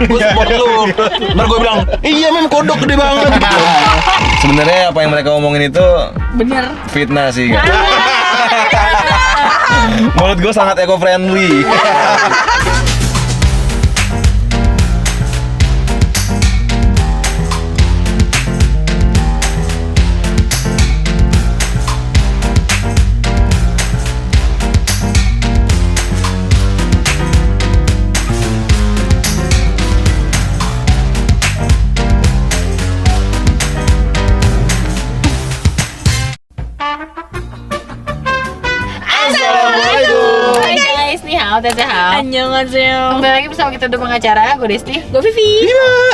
Gue support lu. Ntar gue bilang, iya mem kodok gede banget. Sebenarnya apa yang mereka omongin itu Bener. fitnah sih kan. Menurut gue sangat eco friendly. Hai guys, nih hao, teteh hao. Annyeonghaseyo. Kembali lagi bersama kita di pengacara, gue Desti, Gue Vivi.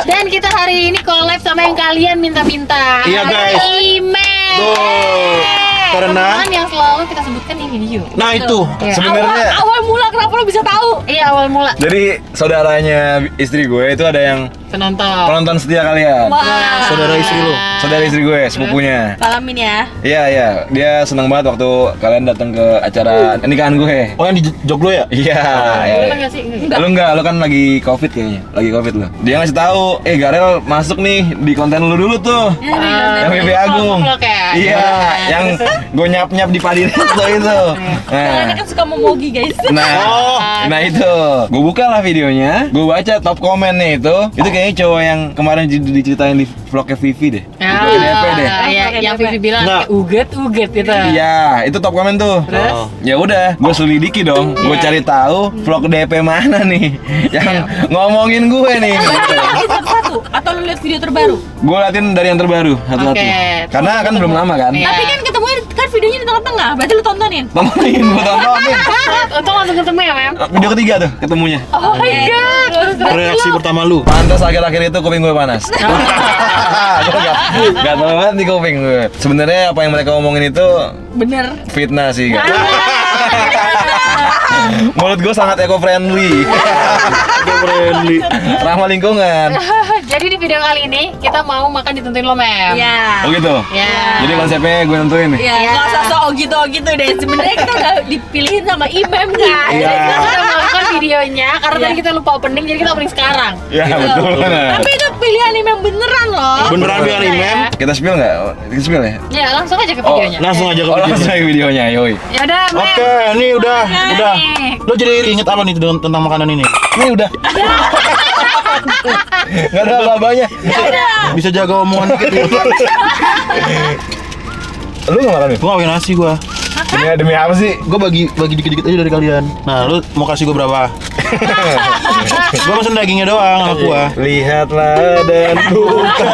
dan kita hari ini collab sama yang kalian minta-minta. Iya, guys. Email. Tuh. Karena Teman yang selalu kita sebutkan di video. nah itu Iya. Sebenarnya Awal mula kenapa lo bisa tahu? Iya, awal mula jadi saudaranya istri gue itu ada yang penonton setia kalian. Wah. saudara istri lu. Saudara istri gue, sepupunya. Salamin ya. Iya, iya, dia senang banget waktu kalian datang ke acara nikahan gue. Oh yang di Joglo ya? Iya, iya. Boleh nggak sih? Enggak. Lu enggak, lu kan lagi covid kayaknya. Lagi covid lu. Dia ngasih tahu, Garel masuk nih di konten lu dulu tuh. Yang Vivi Agung. vlog ya? Iya, yang gue nyap-nyap di padi resto itu. Kalian kan suka memogi guys. Nah itu, gue buka lah videonya, gue baca top komennya itu kayaknya cowok yang kemarin diceritain di vlognya Vivi deh. Ah, DP deh. Iya, yang Vivi bilang Nggak. uget gitu. Iya, itu top komen tuh. Terus? Oh. Ya udah, gue selidiki dong. Gue Iya. cari tahu vlog DP mana nih yang ngomongin gue nih. Satu-satu atau lu lihat video terbaru? Gue liatin dari yang terbaru satu-satu. Oke. Karena kan belum lama kan. Iya. Tapi kan ketemunya kan videonya di tengah-tengah. Berarti lu tontonin. Tontonin, gue tontonin. Untung langsung ketemu ya, Mem. Video ketiga tuh ketemunya. Oh my god. Reaksi pertama lu. Pantas akhir-akhir itu kuping gue panas. Gue gak tau banget nih kuping gue. Sebenarnya apa yang mereka omongin itu Bener. fitnah sih kan. Menurut gue sangat eco friendly. Friendly. Ramah lingkungan. Jadi di video kali ini kita mau makan ditentuin lo, Mem. Ya. Oh gitu. Ya. Jadi konsepnya gue nentuin nih. Ya, nggak usah sok gitu deh. Sebenarnya kita udah dipilihin sama Imam kan. Iya. Kita sudah melakukan videonya karena tadi kita lupa opening, jadi kita opening sekarang. Ya betul banget. Tapi itu pilihan Imam beneran loh. Beneran biar Imam. Kita spill nggak? Kita spill ya? Ya, langsung aja ke videonya. Langsung aja ke Oh, video. langsung aja videonya, yoi. Ya udah, Mem. Oke, ini udah. Lo jadi inget apa nih tentang makanan ini? Ini udah. Nggak ada apa-apanya. Bisa jaga omongan dikit ya. Lu nggak makan nih? Gue gak pakai nasi gue. Demi apa sih? Gue bagi dikit-dikit aja dari kalian. Nah, lu mau kasih gue berapa? Gue pesen dagingnya doang sama gua. Lihatlah dan buka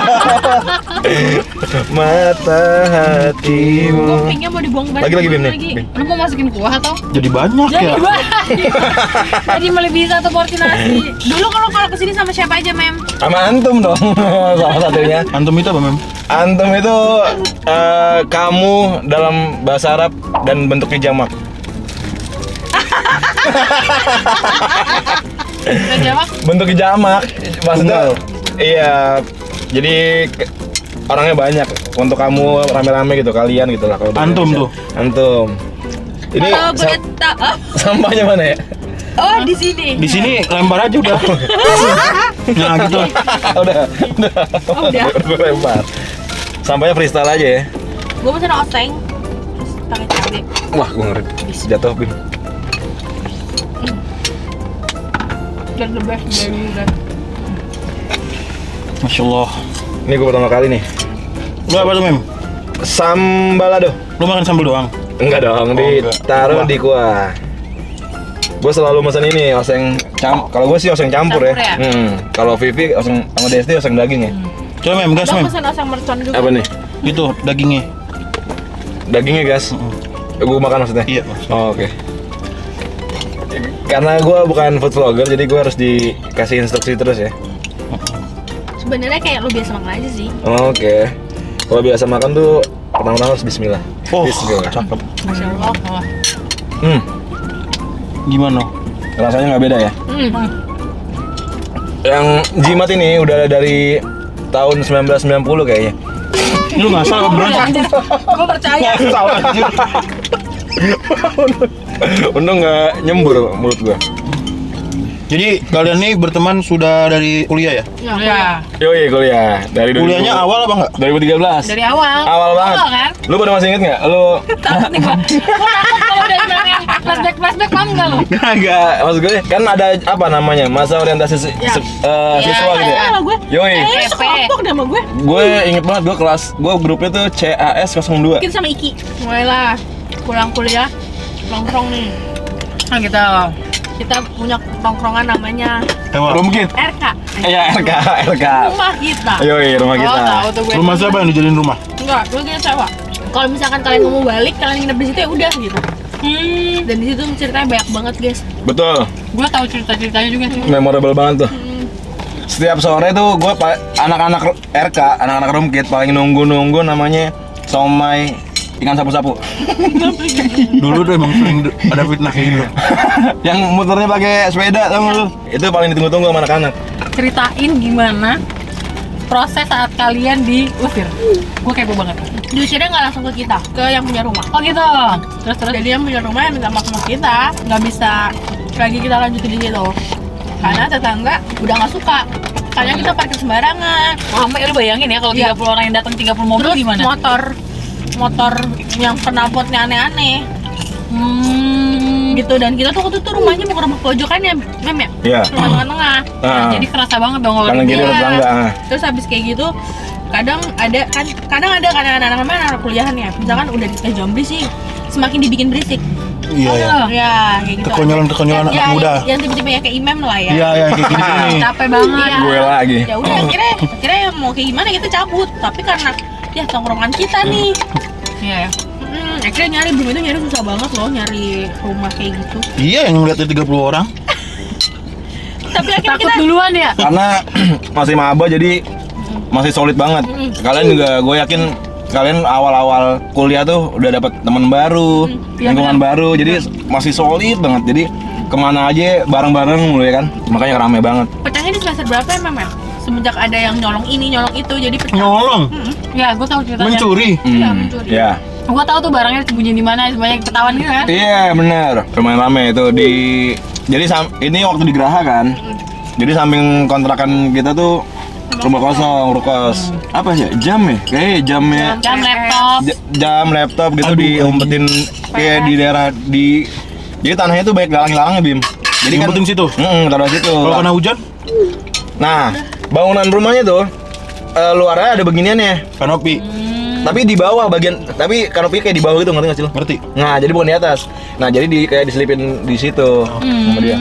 mata hatimu. Kupingnya mau dibuang balik. Lagi Bim nih. Bim. Lu mau masukin kuah atau? Jadi banyak ya. Jadi melebih satu porsi nasi. Dulu kalau kesini sama siapa aja, Mem? Sama antum dong, salah satunya. Antum itu apa, Mem? Antum itu kamu dalam bahasa Arab dan bentuknya jamak. Jamak. Bentuknya jamak, maksudnya iya. Jadi orangnya banyak. Untuk kamu rame-rame gitu, kalian gitu lah. Kalau di Antum Indonesia. tuh. Antum. Ini Kalau boleh tahu. sampahnya mana ya? Oh, di sini. Di sini lempar aja udah. Nah, gitu lah. udah. udah. Gue lempar. Sampahnya freestyle aja ya. Gue pesen oseng. Terus pakai cabai. Wah, gue ngeri. Jatuh, Bim. Dan the best dari udah. Masya Allah. Ini gue pertama kali nih. Lu apa tuh, Mem? Sambalado. Lu makan sambal doang? Enggak dong, ditaruh Kuah. di kuah. Gue selalu pesan ini oseng kalau gue sih oseng campur ya. Campur ya? Kalau Vivi oseng sama Desti oseng daging ya. Coba, Mem, gas, Gue Mem. pesen oseng mercon juga. Apa nih? Itu dagingnya. Dagingnya gas. Gue makan maksudnya. Iya. Oh, oke. Karena gue bukan food vlogger, jadi gue harus dikasih instruksi terus ya. Sebenarnya kayak lu biasa makan aja sih. Oke. Kalau biasa makan tuh pertama-tama harus Bismillah. Oh, Bismillah. cakep. Masya Allah. Gimana? Rasanya nggak beda ya. Yang jimat ini udah dari tahun 1990 kayaknya. Lu nggak salah beneran. Gue percaya. Salah anjir. Untung nggak nyembur mulut gua. Jadi kalian nih berteman sudah dari kuliah ya? Iya. Yoi, kuliah. Dari 2000 Kuliahnya awal apa enggak? 2013. Dari awal. Awal banget. kan? Lu pada masih inget nggak? Lu Takut nih gua. Gua takut kalau udah bilang yang flashback paham enggak lu? Kagak, maksud gue kan ada apa namanya masa orientasi siswa gitu ya. Sama gue. Yoi, Sekelompok deh sama gue. gue inget banget gue grupnya tuh CAS 02. Mungkin sama Iki. Mulailah pulang kuliah nongkrong nih. Nah kita punya tongkrongan namanya Ewa. Rumkit. RK. Iya, RK. Rumah kita. Yoi, rumah Oh, kita. tahu tuh gue. Rumah siapa yang dijadiin rumah? Enggak, gue kira sewa. Kalau misalkan kalian mau balik, kalian nginep di situ ya udah gitu. Dan di situ ceritanya banyak banget, guys. Betul, Gue tahu cerita-ceritanya juga sih. memorable banget tuh. Setiap sore tuh gue anak-anak RK, anak-anak Rumkit paling nunggu namanya somai ikan sapu-sapu. Dulu tuh emang sering ada fitnah kayak gitu. Yang muternya pakai sepeda tau nggak lu? Itu paling ditunggu-tunggu sama anak-anak. Ceritain gimana proses saat kalian diusir. Gue kepo banget. Diusirnya nggak langsung ke kita, ke yang punya rumah. Oh gitu. Terus jadi yang punya rumah yang minta maaf sama kita, nggak bisa lagi kita lanjutin di situ. Karena tetangga udah nggak suka. Karena kita parkir sembarangan. Sampai lu bayangin ya kalau 30 orang yang datang 30 mobil Terus gimana? motor yang knalpotnya aneh-aneh. Gitu, dan kita tuh waktu itu rumahnya mau ke rumah pojokannya, Mem ya? Iya. Rumah tengah-tengah. Ah. Jadi kerasa banget dong kalau Kanan di kiri dia. tetangga. Terus habis kayak gitu kadang ada anak-anak yang kuliahan ya. Misalkan udah di Jombli sih semakin dibikin berisik. Iya ya. Ya, kayak gitu. Kekonyolan-kekonyolan anak muda. Yang tipe-tipe ya kayak Imam lah ya. Iya ya kayak gini nih. Capek banget. Gue lagi. Ya udah akhirnya mau kayak gimana kita cabut. Tapi karena ya tongkrongan kita nih. Iya ya. Akhirnya nyari susah banget loh, nyari rumah kayak gitu. Iya yang ngeliatnya 30 orang. Tapi akhirnya Takut kita duluan ya? Karena masih maba jadi masih solid banget. Kalian juga gue yakin kalian awal-awal kuliah tuh udah dapat teman baru, lingkungan baru, jadi masih solid banget. Jadi kemana aja bareng-bareng mulu ya kan, makanya rame banget. pecahnya di semester berapa ya, Mem? Semenjak ada yang nyolong ini, nyolong itu, jadi pecah. Nyolong, Ya, gue tahu ceritanya. mencuri. Iya, mencuri. Ya. Gue tahu tuh barangnya sembunyi di mana, sebanyak ketahuan gitu kan. Iya bener, lumayan rame itu di. Jadi ini waktu di Geraha kan. Jadi samping kontrakan kita tuh rumah kosong, rukos. Apa sih? Jam ya? Kayak jamnya. Jam laptop. Jam laptop gitu Aduh, diumpetin kayak di daerah di. Jadi tanahnya tuh banyak galang-galangnya Bim. Jadi kan Diumpetin situ? taruh situ. Kalau kena hujan, Nah, bangunan rumahnya tuh luarnya ada beginiannya. kanopi. Tapi di bawah bagian, tapi kanopi kayak di bawah gitu, ngerti nggak sih lo? Ngerti? Nah, jadi bukan di atas. Nah, jadi kayak diselipin di situ sama dia.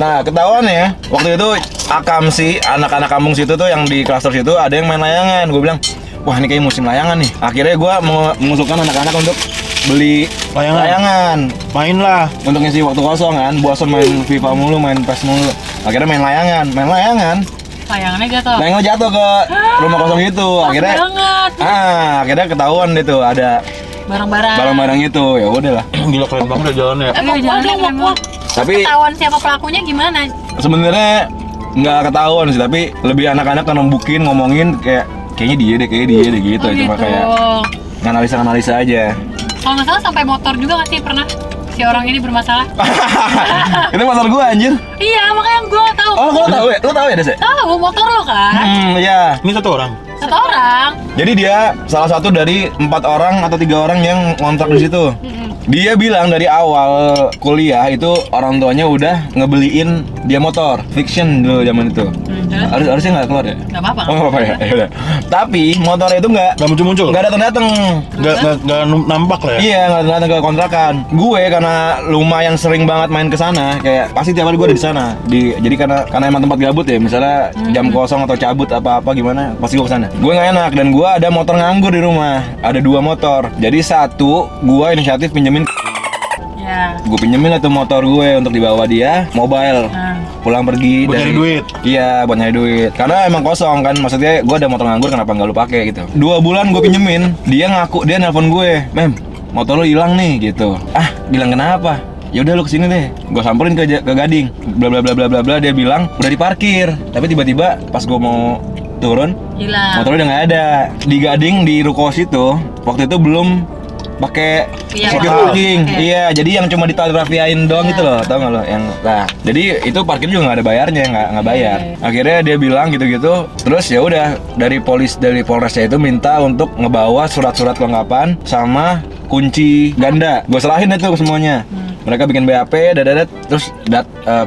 Nah, ketahuan ya, waktu itu Akam sih, anak-anak kampung situ tuh yang di klaster situ ada yang main layangan. Gue bilang, wah ini kayak musim layangan nih. Akhirnya gue mengusulkan anak-anak untuk beli layangan. Main lah. Untuk ngisi waktu kosong kan, bosan main FIFA mulu, main PES mulu. Akhirnya main layangan. Layangannya jatuh. Layangan jatuh ke rumah kosong itu. Akhirnya banget. akhirnya ketahuan deh tuh ada barang-barang itu. Ya udahlah. Gila keren banget ya jalannya. Tapi Ketahuan siapa pelakunya gimana? sebenarnya nggak ketahuan sih, tapi lebih anak-anak kan nembukin, ngomongin kayaknya dia deh gitu. Cuma kayak analisa aja. Kalau nggak salah sampai motor juga nggak sih pernah si orang ini bermasalah? Itu motor gua anjir. Iya, makanya gue tahu. Oh, lu tahu ya? Lu tahu ya, Des? Tahu motor lo kan? Iya. Ini satu orang. Satu orang. Jadi dia salah satu dari 4 orang atau 3 orang yang ngontrak di situ. Dia bilang dari awal kuliah itu orang tuanya udah ngebeliin dia motor fiction dulu zaman itu. Harusnya nggak keluar ya? Nggak apa-apa. Oh, nggak apa-apa ya. Ya udah. Tapi motor itu nggak Muncul. nggak datang. Nggak nampak lah ya. Iya, nggak datang ke kontrakan. Gue karena lumayan sering banget main ke sana, kayak pasti tiap hari gue ada di sana. Jadi karena emang tempat gabut ya, misalnya jam kosong atau cabut apa gimana, pasti gue ke sana. Gue nggak enak dan gue ada motor nganggur di rumah. Ada 2 motor. Jadi satu gue inisiatif pinjemin. Ya. Gue pinjemin lah tuh motor gue untuk dibawa dia mobile. Pulang pergi Buat nyari duit. Iya, buat nyari duit. Karena emang kosong kan, maksudnya gue ada motor nganggur, kenapa nggak lu pakai gitu. 2 bulan gue pinjemin, dia ngaku, dia nelpon gue, Mem, motor lu hilang nih gitu. Ah, bilang kenapa? Ya udah lu kesini deh. Gue samperin ke Gading. Bla bla bla bla bla bla. Dia bilang udah diparkir. Tapi tiba-tiba pas gue mau turun, Hilang. motornya udah nggak ada. Di Gading di ruko situ, waktu itu belum pakai Iya. secure Wow. parking. Oke. Iya, jadi yang cuma ditelegrafiain doang gitu loh, tau nggak lo? Yang nah, jadi itu parkir juga nggak ada bayarnya, nggak bayar. Iya. Akhirnya dia bilang gitu-gitu, terus ya udah dari Polresnya itu minta untuk ngebawa surat-surat kelengkapan sama kunci ganda. Gue serahin itu semuanya. Mereka bikin BAP, terus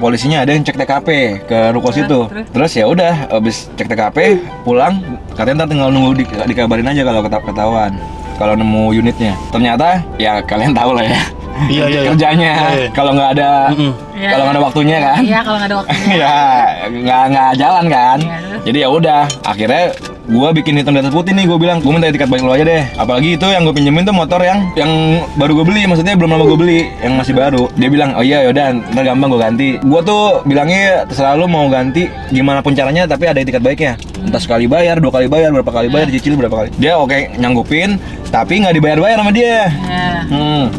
polisinya ada yang cek TKP ke ruko situ. Terus ya udah, habis cek TKP, pulang, katanya ntar tinggal nunggu dikabarin aja kalau ketahuan. Kalau nemu unitnya. Ternyata ya kalian tahu lah ya. Iya, iya. Kerjanya Iya. kalau nggak ada Iya. kalau nggak ada waktunya kan. Iya, kalau nggak ada waktunya. Ya nggak jalan kan. Iya, terus? Jadi ya udah, akhirnya gue bikin hitam di atas putih nih, gue bilang gue minta tiket balik lo aja deh. Apalagi itu yang gue pinjemin tuh motor yang baru gue beli, maksudnya belum lama gue beli, yang masih baru. Dia bilang oh iya yaudah ntar gampang gue ganti. Gue tuh bilangnya terserah lu mau ganti gimana pun caranya, tapi ada tiket baiknya. Entah sekali bayar, 2 kali bayar, berapa kali bayar, dicicil berapa kali. Dia oke nyanggupin, tapi nggak dibayar-bayar sama dia. Iya.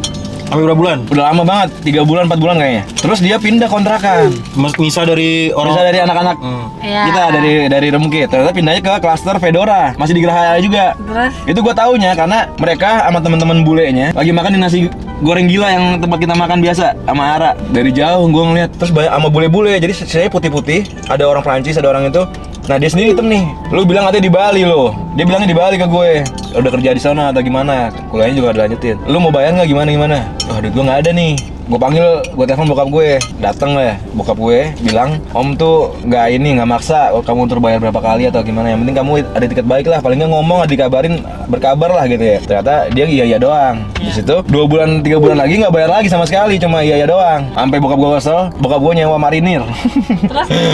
Sampai berapa bulan? Udah lama banget, 3 bulan 4 bulan kayaknya. Terus dia pindah kontrakan. Mas Nisa dari orang. Bisa dari anak-anak Iya. kita dari Remukit. Ternyata pindahnya ke klaster Fedora, masih di Geraha juga. Terus? Itu gue taunya karena mereka sama teman-teman bulenya lagi makan di nasi goreng gila yang tempat kita makan biasa sama Ara. Dari jauh gue ngeliat, terus banyak sama bule-bule. Jadi saya putih-putih, ada orang Prancis, ada orang itu. Nah dia sendiri hitam nih. Lu bilang katanya di Bali lo. Dia bilangnya di Bali ke gue. Udah kerja di sana atau gimana? Kuliahnya juga dilanjutin. Lu mau bayar nggak gimana? Oh duit gue nggak ada nih. Gue panggil, gue telepon bokap gue, dateng lah ya. Bokap gue bilang, om tuh nggak maksa kamu untuk bayar berapa kali atau gimana. Yang penting kamu ada tiket baik lah. Paling nggak ngomong, dikabarin, berkabar lah gitu ya. Ternyata dia iya doang. Di situ 2 bulan 3 bulan lagi nggak bayar lagi sama sekali, cuma iya doang. Sampai bokap gue kesel, bokap gue nyewa marinir.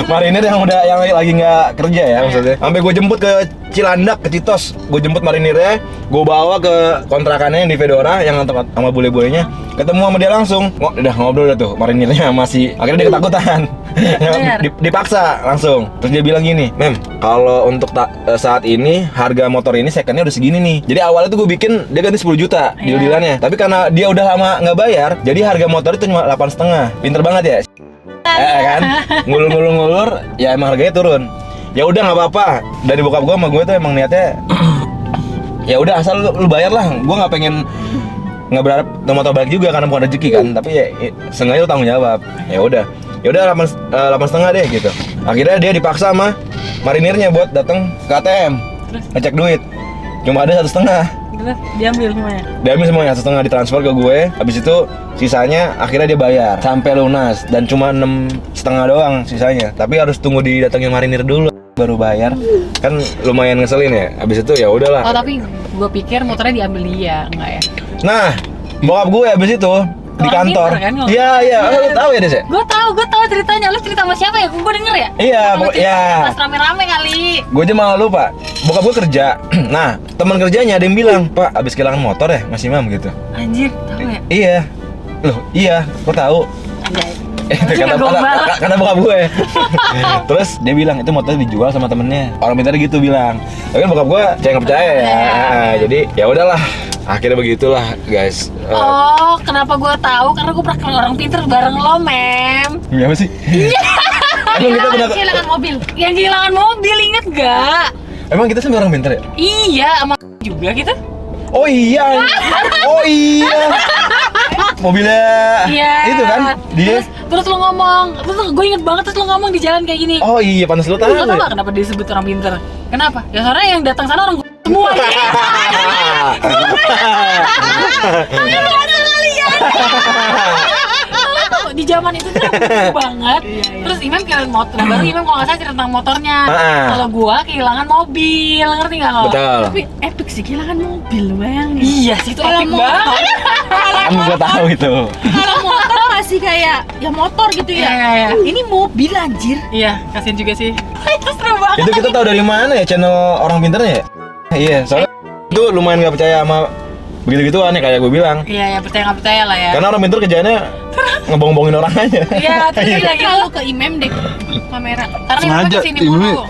Marinir yang lagi nggak kerja ya maksudnya. Sampai gue jemput ke Cilandak, ke Citos. Gue jemput marinirnya, gue bawa ke kontrakannya yang di Fedora yang sama bule-bulenya. Ketemu sama dia langsung, udah ngobrol dah tuh marinirnya masih. Akhirnya dia ketakutan. Dipaksa langsung. Terus dia bilang gini, Mem, kalau untuk saat ini harga motor ini secondnya udah segini nih. Jadi awalnya tuh gue bikin dia ganti 10 juta deal-dealannya. Tapi karena dia udah lama nggak bayar, jadi harga motor itu cuma 8,5. Pinter banget ya. Kan? Ngulur, ya emang harganya turun. Ya udah nggak apa-apa. Dari bokap gue sama gue tuh emang niatnya ya udah asal lu bayar lah. Gue nggak pengen nggak berharap motor balik juga karena bukan rezeki kan. Tapi ya sengaja lu tanggung jawab. Ya udah 8,5 deh gitu. Akhirnya dia dipaksa sama marinirnya buat datang ke ATM ngecek duit. Cuma ada 1,5. Terus diambil semuanya. Diambil semuanya 1,5 ditransfer ke gue. Habis itu sisanya akhirnya dia bayar sampai lunas dan cuma 6,5 doang sisanya. Tapi harus tunggu didatengin marinir dulu baru bayar. Kan lumayan ngeselin ya. Habis itu ya udahlah. Oh, tapi gue pikir motornya diambil dia, enggak ya? Nah, bokap gue habis itu di Orang kantor. pinter kan, ngomong. Iya. Lu tahu ya, Des? Gue tahu ceritanya. Lu cerita sama siapa ya? Gue denger ya? Iya, Lu cerita iya. pas rame-rame kali. Gue aja malah lupa. Bokap gue kerja. Nah, teman kerjanya ada yang bilang, "Pak, abis kehilangan motor ya, Mas Imam?" gitu. Anjir, tahu ya? Iya. Loh, iya, kok tahu? Anjay. Itu kata bokap gue. Terus dia bilang itu motornya dijual sama temennya. Orang pintar gitu bilang. Tapi kan bokap gue nggak percaya ya. Jadi ya udahlah. Akhirnya begitulah guys. Oh, kenapa gue tahu? Karena gue pernah kenal orang pinter bareng lo, Mem. Apa sih? Emang kita pernah Kehilangan mobil. Yang kehilangan mobil, inget gak? Emang kita sama orang pintar ya? Iya, sama juga gitu. Oh iya. Oh iya. Mobilnya Iya. itu kan dia. Terus lo ngomong, terus gue inget banget terus lo ngomong di jalan kayak gini. Oh iya, pantas lu tahu. Lo tau ya? gak kenapa disebut orang pinter? Kenapa? Ya soalnya yang datang sana orang semua. Di zaman itu tuh banget. Terus Imam kehilangan motor. Nah, baru Imam kalau nggak salah cerita tentang motornya. Kalau gua kehilangan mobil, ngerti nggak lo? Betul. Tapi epic sih kehilangan mobil, bayangin. Iya sih itu Kalau epic motor, banget. Kan gua tahu itu. kalau motor masih kayak ya motor gitu ya. Iya. Ini mobil anjir. Iya, kasian juga sih. Itu seru banget. Itu kita tahu dari mana ya channel orang pinternya ya? Iya, soalnya itu lumayan nggak percaya sama begitu-gituan ya kayak gue bilang. Iya, ya percaya nggak percaya lah ya. Karena orang pinter kerjaannya ngebohong-bohongin orang aja. Iya, terus dia lagi Kalau ke Imam deh kamera. karena Imam Sengaja kesini ini mulu.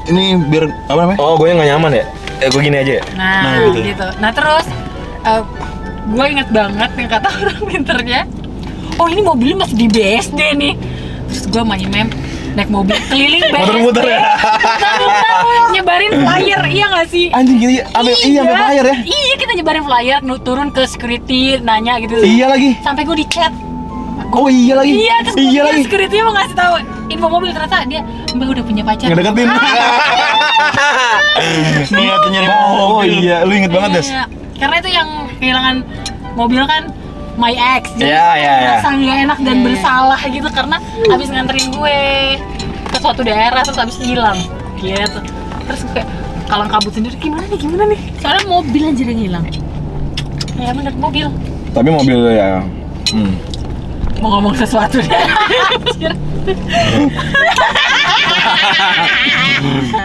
ini biar apa namanya? Oh, gue nggak nyaman ya? Gue gini aja ya? Nah, Nah, gitu. gitu. Nah, terus gue inget banget yang kata orang pinternya. Oh, ini mobilnya masih di BSD nih. Terus gue sama Imam naik mobil keliling BSD. Muter-muter ya? Muter-muter, nyebarin flyer, iya nggak gak sih? Anjing gini, sampai flyer ya. Iya, kita nyebarin flyer, turun ke security, nanya gitu. Iya lagi. Sampai gue di chat. Oh iya lagi. Iya, terus iya gue lagi. security mau ngasih tahu info mobil, ternyata dia Mbak udah punya pacar. Ngedeketin. Niat nyari Oh mobil. iya, lu inget banget, Des. Iya. Karena itu yang kehilangan mobil kan my ex. Jadi Iya, iya, iya. rasa nggak enak dan bersalah gitu karena abis nganterin gue ke suatu daerah terus abis hilang gitu. Terus gue kayak kalang kabut sendiri, gimana nih? Soalnya mobil anjir yang hilang. Ya bener, mobil. Tapi mobil lu ya. Mau ngomong sesuatu deh.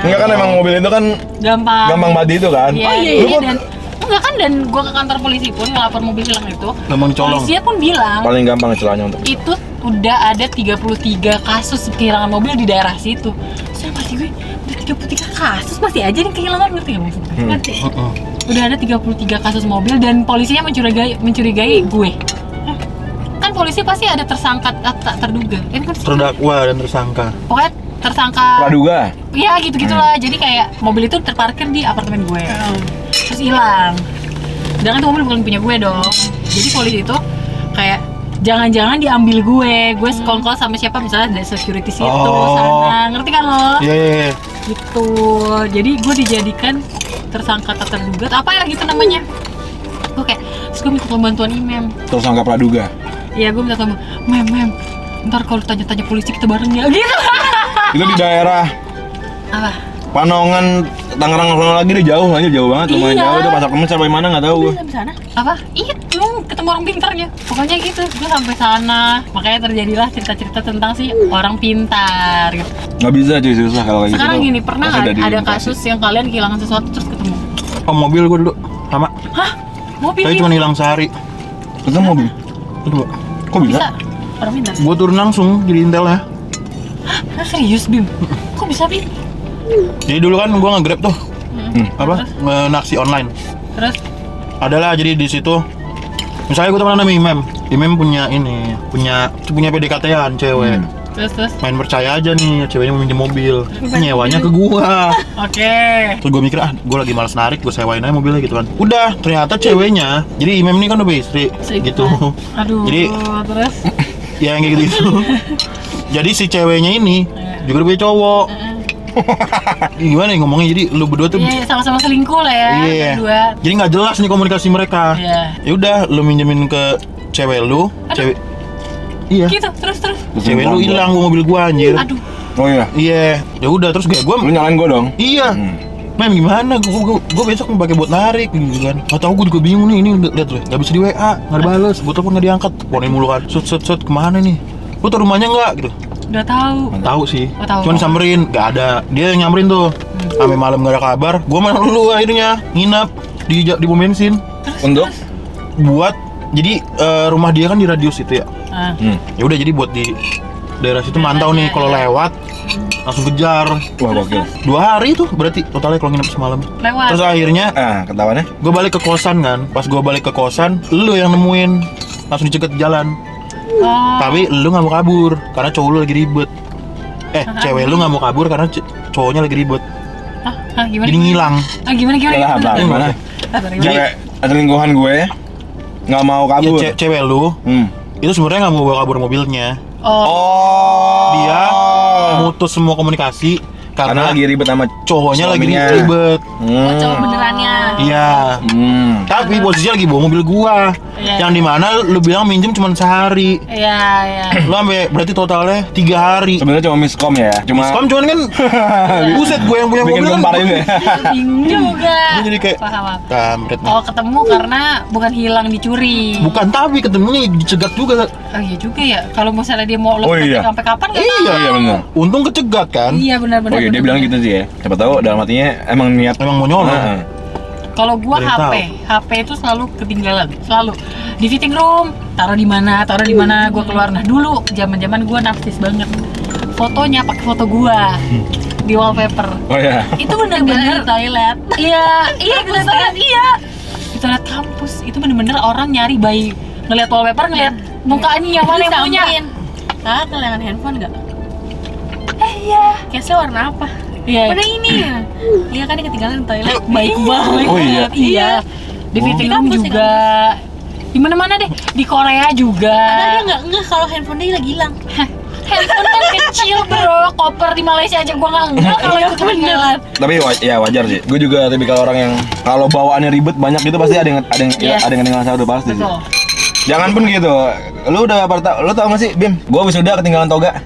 Enggak kan emang mobil itu kan gampang mati itu kan. Iya, Lu kok dan enggak kan, dan gue ke kantor polisi pun ngelapor mobil hilang itu. Gampang colong. Polisi pun bilang paling gampang celahnya untuk. itu udah ada 33 kasus kehilangan mobil di daerah situ. Saya pasti gue udah 33 kasus masih aja nih kehilangan, ngerti nggak maksudnya? Ngerti. Udah ada 33 kasus mobil dan polisinya mencurigai gue. Hah? Kan polisi pasti ada tersangka tak terduga. Ini kan Terdakwa dan tersangka. pokoknya tersangka. Praduga. Iya gitu-gitulah. Jadi kayak mobil itu terparkir di apartemen gue. Terus hilang. Sedangkan itu mobil bukan punya gue dong. Jadi polisi itu kayak jangan-jangan diambil gue sekongkol sama siapa, misalnya dari security situ sana, ngerti kan lo? Iya. Gitu. Jadi gue dijadikan tersangka tak terduga. Apa ya gitu namanya? Gue kayak, terus gue minta bantuan IMEM. Tersangka praduga. Iya, gue minta tolong, mem, ntar kalau tanya-tanya polisi kita bareng ya, gitu. Itu di daerah Apa? Panongan, Tangerang sana lagi deh, jauh banget, lumayan Iya. jauh itu Pasar Kemis sampai mana nggak tahu gue. Sampai sana? Apa? Itu ketemu orang pintarnya. Pokoknya gitu, gue sampai sana. Makanya terjadilah cerita-cerita tentang si orang pintar gitu. Nggak bisa cuy, susah kalau kayak gitu. Sekarang gini, pernah Pasti nggak ada diimplementasi. kasus yang kalian kehilangan sesuatu terus ketemu? Oh, mobil gue dulu sama. Hah? Mobil? Tapi cuma hilang sehari. Itu mobil. Itu Kok bisa? bisa? Orang pintar? gue turun langsung jadi intel ya. Hah, serius Bim? Kok bisa Bim? Jadi dulu kan gue nge-grab tuh apa naksi online. Terus? Adalah jadi di situ. Misalnya gue temenan sama Imem punya PDKT-an cewek. Terus? Main percaya aja nih, ceweknya mau minjem mobil, nyewanya ke gua. Oke. Terus gue mikir, gue lagi malas narik, gue sewain aja mobilnya gitu kan. Udah, ternyata ceweknya, jadi Imem ini kan udah istri, gitu. Aduh, Jadi terus? ya yang kayak gitu. Jadi si ceweknya ini juga udah punya cowok. Gimana ya ngomongnya, jadi lu berdua tuh Iya, sama-sama selingkuh lah ya, iya. berdua. Jadi nggak jelas nih komunikasi mereka. Iya. Ya udah, lu minjemin ke cewek lu, cewek. Iya. Gitu, terus. Cewek lu hilang gua mobil gua anjir. Aduh. Oh iya. Iya. Ya udah terus kayak gua Lu nyalain gue dong. iya. Mem gimana? Gua besok mau pakai buat narik gitu kan. Enggak tahu gua juga bingung nih, ini lihat tuh. Enggak bisa di WA, enggak dibales. Gua telepon enggak diangkat. Teleponin mulu kan. Sut kemana nih? Lu tahu rumahnya enggak gitu? Udah tahu. Tahu sih. Oh, tahu. Cuman disamperin, enggak ada. Dia yang nyamperin tuh. Sampai malam enggak ada kabar. Gua mana lu akhirnya nginap di pom bensin Untuk? buat jadi rumah dia kan di radius itu ya. Ah. Ya udah jadi buat di daerah situ mantau nih kalau lewat langsung kejar. Wah gokil. 2 hari tuh berarti totalnya kalau nginep semalam. Lewat. Terus akhirnya Ketahuannya? gue balik ke kosan kan. Pas gue balik ke kosan, lu yang nemuin langsung dicegat di jalan. Oh. Tapi lu nggak mau kabur karena cowok lu lagi ribet. Cewek lu nggak mau kabur karena cowoknya lagi ribet. Hah, gimana? Jadi ngilang. Gimana? Lah, Bentar, gimana? bentar, gimana? Cewek selingkuhan gue nggak mau Ya, kabur. cewek lu itu sebenarnya nggak mau bawa kabur mobilnya. Oh. Dia mutus semua komunikasi Karena lagi ribet sama cowoknya lagi suaminya. ribet. Oh, cowok benerannya. Iya. Tapi posisinya lagi bawa mobil gua. Iya. Yang dimana lu bilang minjem cuma sehari. Iya. Lu sampai berarti totalnya 3 hari. Sebenarnya cuma miskom ya. Miskom cuman kan buset gua yang punya bikin mobil gempar kan. juga ya. Bingung juga. Gua jadi kayak Paham. kampret nih. Oh, ketemu karena bukan hilang, dicuri. Bukan, tapi ketemunya dicegat juga. Oh iya juga ya. Kalau misalnya dia mau Oh, iya. sampai kapan nggak Iya. tahu. Iya benar. Untung kecegat kan. Iya benar-benar. Oh iya dia bilang gitu sih ya. Siapa tahu dalam hatinya emang niat. Emang mau nyolong. Nah, Kalau gua Boleh HP itu selalu ketinggalan, selalu di fitting room, taruh di mana, gua keluar. Nah dulu zaman-zaman gua narsis banget, fotonya pakai foto gua di wallpaper. Oh iya. Itu bener-bener toilet. Iya di toilet, iya. Di toilet kampus itu bener-bener orang nyari bayi, ngeliat wallpaper, ngeliat mukanya yang mana yang punya. Kehilangan handphone nggak? Iya. Case-nya warna apa? Iya. Mana ini ya? Iya kan dia ketinggalan di toilet. Baik banget. Oh iya? Iya. Di fitting room Kampus ya, juga. Di mana-mana deh. Di Korea juga. Padahal dia nggak kalau handphone dia lagi hilang. Handphone kan kecil bro. Koper di Malaysia aja gua nggak kalau Iya, itu ketinggalan. Tapi ya wajar sih. Gue juga tipikal orang yang kalau bawaannya ribet banyak gitu pasti ada yang Yes. ada yang ketinggalan satu pasti sih. Betul. Jangan pun gitu. Lu tau gak sih, Bim? Gua wisuda ketinggalan toga.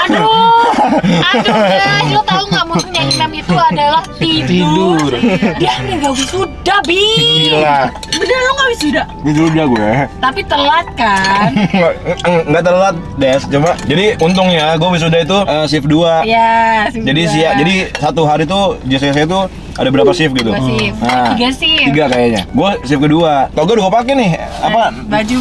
Aduh guys, lo tau nggak musuhnya Imam itu adalah tidur. Dia nggak wisuda, Bi. Gila. Bener lu nggak wisuda? Wisuda gue. Tapi telat kan? Nggak telat, Des. Coba. Jadi untungnya gue wisuda itu shift 2. Ya. Jadi jadi satu hari tuh JCC itu ada berapa shift gitu? 2 shift. Nah, 3 shift. 3 kayaknya. Gue shift kedua. Toga udah gue pakai nih. Apa? Baju.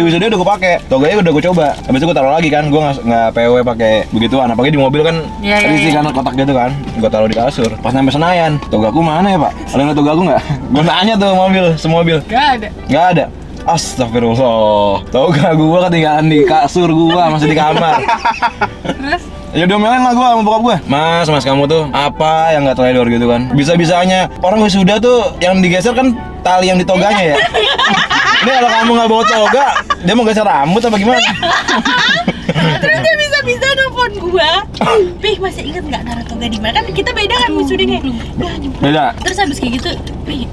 Wisuda udah gue pakai. Toganya udah gue coba. Habis itu gue taruh lagi kan. Gue nggak PW pakai begituan. Apalagi di mobil kan Iya, iya, isi iya. kan kotak gitu kan. Gue taruh di kasur. Pas sampai Senayan, togaku mana ya, Pak? Ada yang liat togaku nggak? Gue nanya tuh semobil. Gak ada. Nggak ada. Astagfirullah. Toga gue ketinggalan di kasur gue, masih di kamar. Terus? Ya diomelin lah gue sama bokap gue. Mas kamu tuh apa yang nggak teledor gitu kan? Bisa-bisanya orang wisuda tuh yang digeser kan tali yang di toganya ya. Ini kalau kamu nggak bawa toga, dia mau geser rambut apa gimana? Terus dia bisa nelfon gua. Pih, masih inget nggak naruh toga di mana? Kan kita beda kan wisudanya. Beda. Terus habis kayak gitu, Pih,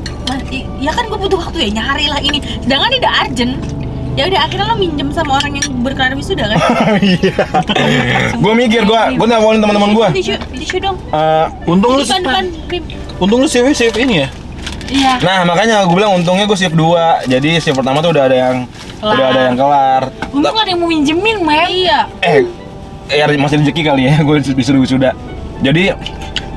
ya kan gua butuh waktu ya nyari lah ini. Sedangkan tidak urgent. Ya udah akhirnya lo minjem sama orang yang berkelar wisuda kan? Iya. Gue mikir, gue nelfonin teman-teman gue. Tisu dong. Untung lu Depan, Pim. save ini ya. Iya. Nah makanya gue bilang untungnya gue shift 2. Jadi shift pertama tuh udah ada yang kelar. Untung ada yang mau minjemin, Mem. Iya. Ya masih rezeki kali ya, gue disuruh wisuda. Jadi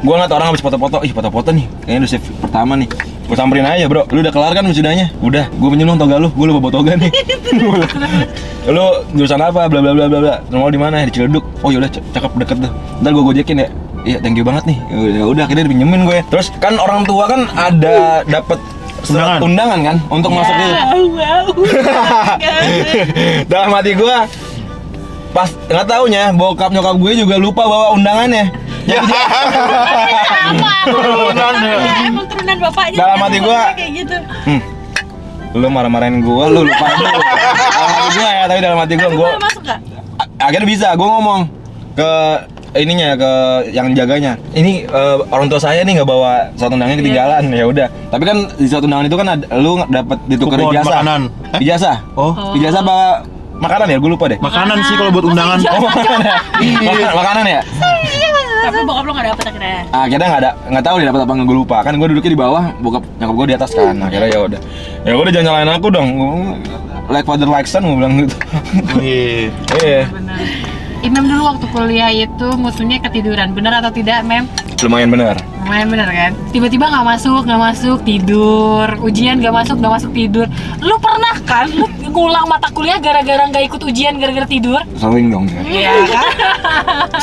gue ngeliat orang habis foto-foto, foto-foto nih, kayaknya udah shift pertama nih. Gue samperin aja, bro, lu udah kelar kan wisudanya? Udah, gue pinjem dong toga lu, gue lupa bawa toga nih. Lu jurusan apa? Bla bla bla bla bla. Normal di mana? Di Ciledug. Oh yaudah, cakep deket tuh. Ntar gue gojekin ya. Iya, thank you banget nih. Ya udah, akhirnya dipinjemin gue. Terus kan orang tua kan ada dapat surat undangan kan untuk masuk itu. Wow. Dalam hati gue pas nggak taunya bokap nyokap gue juga lupa bawa undangannya. Jadi dia Emang turunan bapaknya. Dalam hati gua. Kayak gitu. Lu marah-marahin gue, lu lupa dulu. Dalam hati gue ya, tapi dalam hati gue Tapi boleh masuk gak? akhirnya bisa. Gue ngomong ke ininya, ke yang jaganya. Ini orang tua saya nih nggak bawa surat undangannya ketinggalan. Ya udah. Tapi kan di surat undangan itu kan lu dapat ditukar Kupon ijazah. makanan. Ijazah. Oh, Ijazah apa makanan ya? Gue lupa deh. makanan sih kalau buat undangan. Oh, makanan ya? Makanan ya? Tapi bokap lo gak dapet akhirnya. Akhirnya nggak tahu dia dapat apa, nggak, gue lupa. Kan gue duduknya di bawah, bokap nyokap gue di atas kan. Akhirnya ya udah jangan nyalain aku dong. Like father like son, gue bilang gitu. Iya. Iya. Benar. Imam dulu waktu kuliah itu musuhnya ketiduran, benar atau tidak, Mem? Lumayan bener. Lumayan bener kan? Tiba-tiba nggak masuk, tidur. Ujian nggak masuk, tidur. Lu pernah kan? Lu ngulang mata kuliah gara-gara nggak ikut ujian gara-gara tidur? Sering dong ya. Iya kan?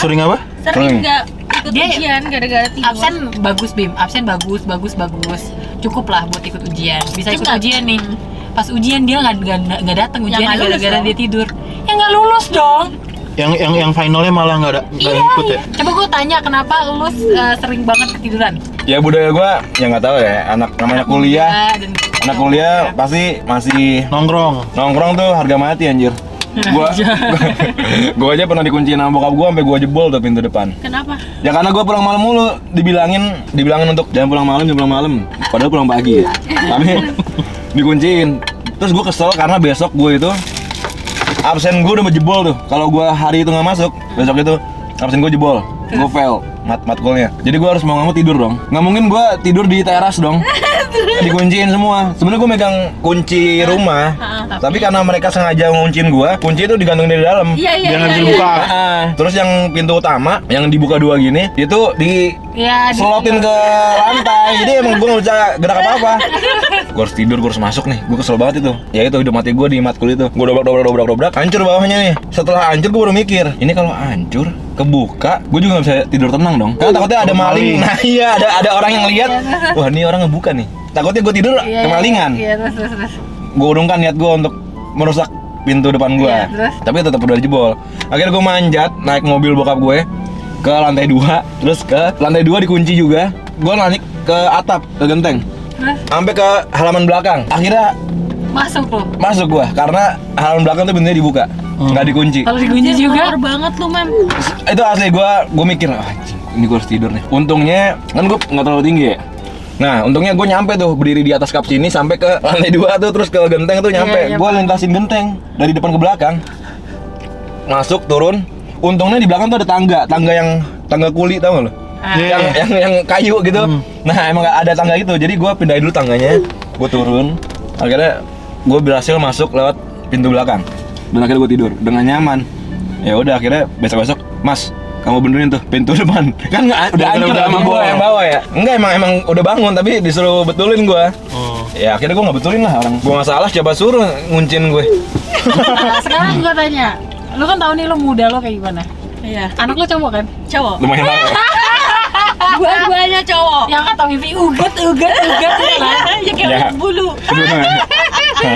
Sering apa? Sering gak ikut Dia ujian gara-gara tidur. Absen bagus, Bim. Absen bagus. Cukup lah buat ikut ujian. Bisa Terus ikut nggak? ujian nih. Pas ujian dia nggak datang Ya, ujian nggak lulus gara-gara dong. dia tidur. Ya nggak lulus dong. Yang finalnya malah nggak ikut ya? Coba gue tanya kenapa lu sering banget ketiduran? Ya budaya gue, ya nggak tahu ya. Namanya kuliah. Dan Anak kuliah pasti masih nongkrong tuh harga mati anjir. Gua aja pernah dikunciin sama bokap gua sampai gua jebol tuh pintu depan. Kenapa? Ya karena gua pulang malam mulu, dibilangin untuk jangan pulang malam, padahal pulang pagi ya. Tapi dikunciin. Terus gua kesel karena besok gua itu absen gua udah jebol tuh. Kalau gua hari itu nggak masuk, besok itu absen gua jebol. Gua fail matkulnya. Jadi gua harus mau nggak mau tidur dong. Nggak mungkin gua tidur di teras dong. Dikunciin semua. Sebenarnya gue megang kunci rumah, tapi karena mereka sengaja ngunciin gue, kunci itu digantung dari dalam. Iya. Dia nggak bisa dibuka. Terus yang pintu utama, yang dibuka dua gini, itu selotin ke lantai. Jadi emang gue nggak bisa gerak apa-apa. Gue harus tidur, gue harus masuk nih. Gue kesel banget itu. Ya itu hidup mati gue di matkul itu. Gue dobrak, hancur bawahnya nih. Setelah hancur gue baru mikir, ini kalau hancur kebuka, gue juga nggak bisa tidur tenang dong. Karena takutnya ada maling. Nah iya, ada orang yang lihat. Wah ini orang ngebuka nih. Takutnya gue tidur kemalingan. Iya, terus. Gue urungkan niat gue untuk merusak pintu depan gue. Iya, terus? Tapi tetap udah jebol. Akhirnya gue manjat naik mobil bokap gue. ke lantai 2, terus ke lantai 2 dikunci juga. Gue naik ke atap, ke genteng, sampai ke halaman belakang. Akhirnya masuk gua karena halaman belakang tuh benernya dibuka, nggak dikunci. Kalau dikunci juga Horor banget lu, Mem. Itu asli gua mikir, anjing, ini gua harus tidur nih. Untungnya kan gua nggak terlalu tinggi ya. Nah, untungnya gue nyampe tuh, berdiri di atas kap sini sampai ke lantai 2 tuh, terus ke genteng tuh nyampe. Iya, Gue lintasin genteng dari depan ke belakang. Masuk, turun. Untungnya di belakang tuh ada tangga kuli, tau gak lo? Yang kayu gitu. Nah, emang ada tangga itu. Jadi gue pindahin dulu tangganya. Gue turun. Akhirnya gue berhasil masuk lewat pintu belakang. Dan akhirnya gue tidur dengan nyaman. Ya udah, akhirnya besok-besok, Mas, kamu benerin tuh pintu depan. Kan udah hancur sama gua yang bawa ya. Enggak, emang udah bangun tapi disuruh betulin gua. Ya akhirnya gua nggak betulin lah, orang gua nggak salah, coba suruh nguncin gue. Nah, sekarang gua tanya, lu kan tahu nih lu muda lo kayak gimana? Iya. Anak lu cowok kan? Cowok. Lumayan tahu. Dua-duanya cowok. Yang kata Vivi ugat gitu kan? Ya kayak Ya. bulu.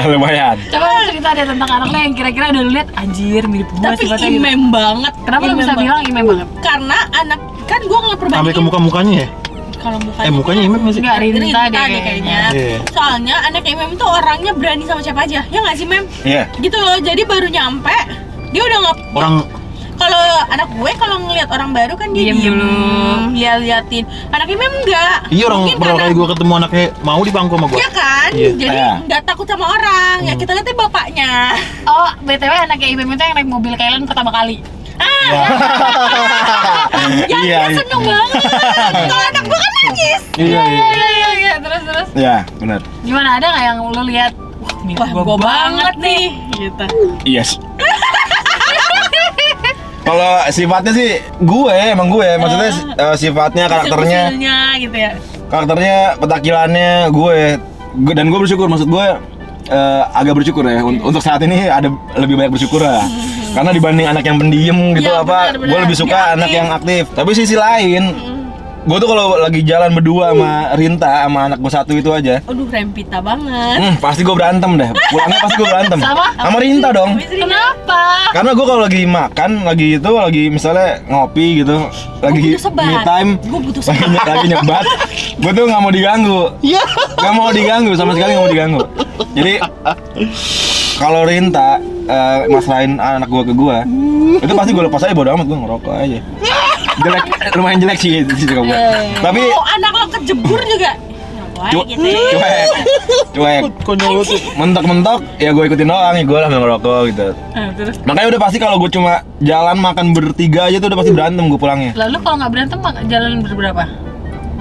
Lumayan. Coba lu cerita deh tentang anak lo yang kira-kira udah lu lihat anjir mirip gua Tapi sifatnya gitu. imem banget. Kenapa lu Imem bisa banget. bilang imem banget? Karena anak kan gua ngeliat Sampai ke perbandingan. muka-mukanya ya? Kalau mukanya Mukanya imam nggak sih? Enggak, Rinta Rinta deh deh kayaknya. Iya. Soalnya anak imem tuh orangnya berani sama siapa aja. Ya nggak sih, Mem? Iya. Gitu loh. Jadi baru nyampe dia udah nggak. Orang Kalau anak gue kalau ngelihat orang baru kan dia Diem diem dulu. liatin. Anak imem enggak. iya orang Mungkin pertama karena- kali gue ketemu anaknya mau di bangku sama gue. Iya kan, Iya. jadi Iya. nggak takut sama orang. Ya kita lihatnya bapaknya. Oh, BTW anaknya imem itu yang naik mobil Kailan pertama kali. Yang Iya. dia seneng banget. Kalau anak gue kan nangis. Iya iya. Iya, terus. Ya, benar. Gimana, ada nggak yang lu lihat? Wah, mirip Wah, gua gue banget nih. Gitu. Yes. Kalau sifatnya sih emang gue, maksudnya sifatnya, karakternya, Usil-usilnya gitu ya. petakilannya dan gue bersyukur, maksud gue agak bersyukur ya untuk saat ini ada lebih banyak bersyukur lah. Karena dibanding anak yang pendiam gitu Iya, gue benar. lebih suka Dia anak aktif. yang aktif. Tapi sisi lain, gue tuh kalau lagi jalan berdua sama Rinta, sama anak gue satu itu aja, Aduh, rempita banget. pasti gue berantem deh. Pulangnya pasti gue berantem. Sama Rinta dong. Kenapa? Karena gue kalau lagi makan, lagi misalnya ngopi gitu, lagi butuh sebat. me time, Gue butuh lagi nyebat, gue tuh nggak mau diganggu. Iya. Nggak mau diganggu, sama sekali nggak mau diganggu. Jadi kalau Rinta masalahin anak gue ke gue, itu pasti gue lepas aja, bodo amat, gue ngerokok aja. Jelek, lumayan jelek sih itu sih suka gue. Tapi Oh, anak lo kejebur juga. cu- Gitu ya. cuek, Konyol banget. mentok-mentok ya gue ikutin doang, ya gue lah ngerokok gitu. Terus. Makanya udah pasti kalau gue cuma jalan makan bertiga aja tuh udah pasti berantem gue pulangnya. Lalu kalau nggak berantem jalan berberapa?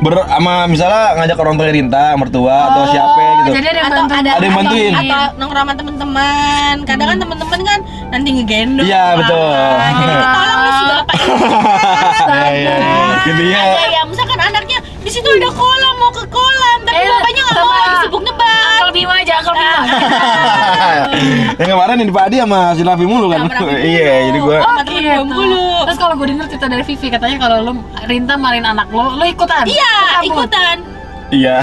Sama misalnya ngajak orang tua Rinta, mertua atau siapa gitu. Jadi ada yang Atau bantuin. Ada yang bantuin. Atau nongkrong sama teman-teman. Kadang kan teman-teman kan nanti ngegendong. Iya, lah. betul. Jadi tolong nih si bapak ini. Iya. Gitu ya. Ada yang misalkan anaknya di situ ada kolam, mau ke kolam, tapi bapaknya nggak mau, sama lagi sibuk nyebar. Uncle Bima aja, Uncle Bima. Yang kemarin yang di Padi sama si Raffi mulu kan. Sama Raffi Iya, jadi gua sama temen gue mulu. Terus kalau gue denger cerita dari Vivi, katanya kalau lu Rinta marin anak lo ikutan. Iya, Lu cabut. ikutan. iya.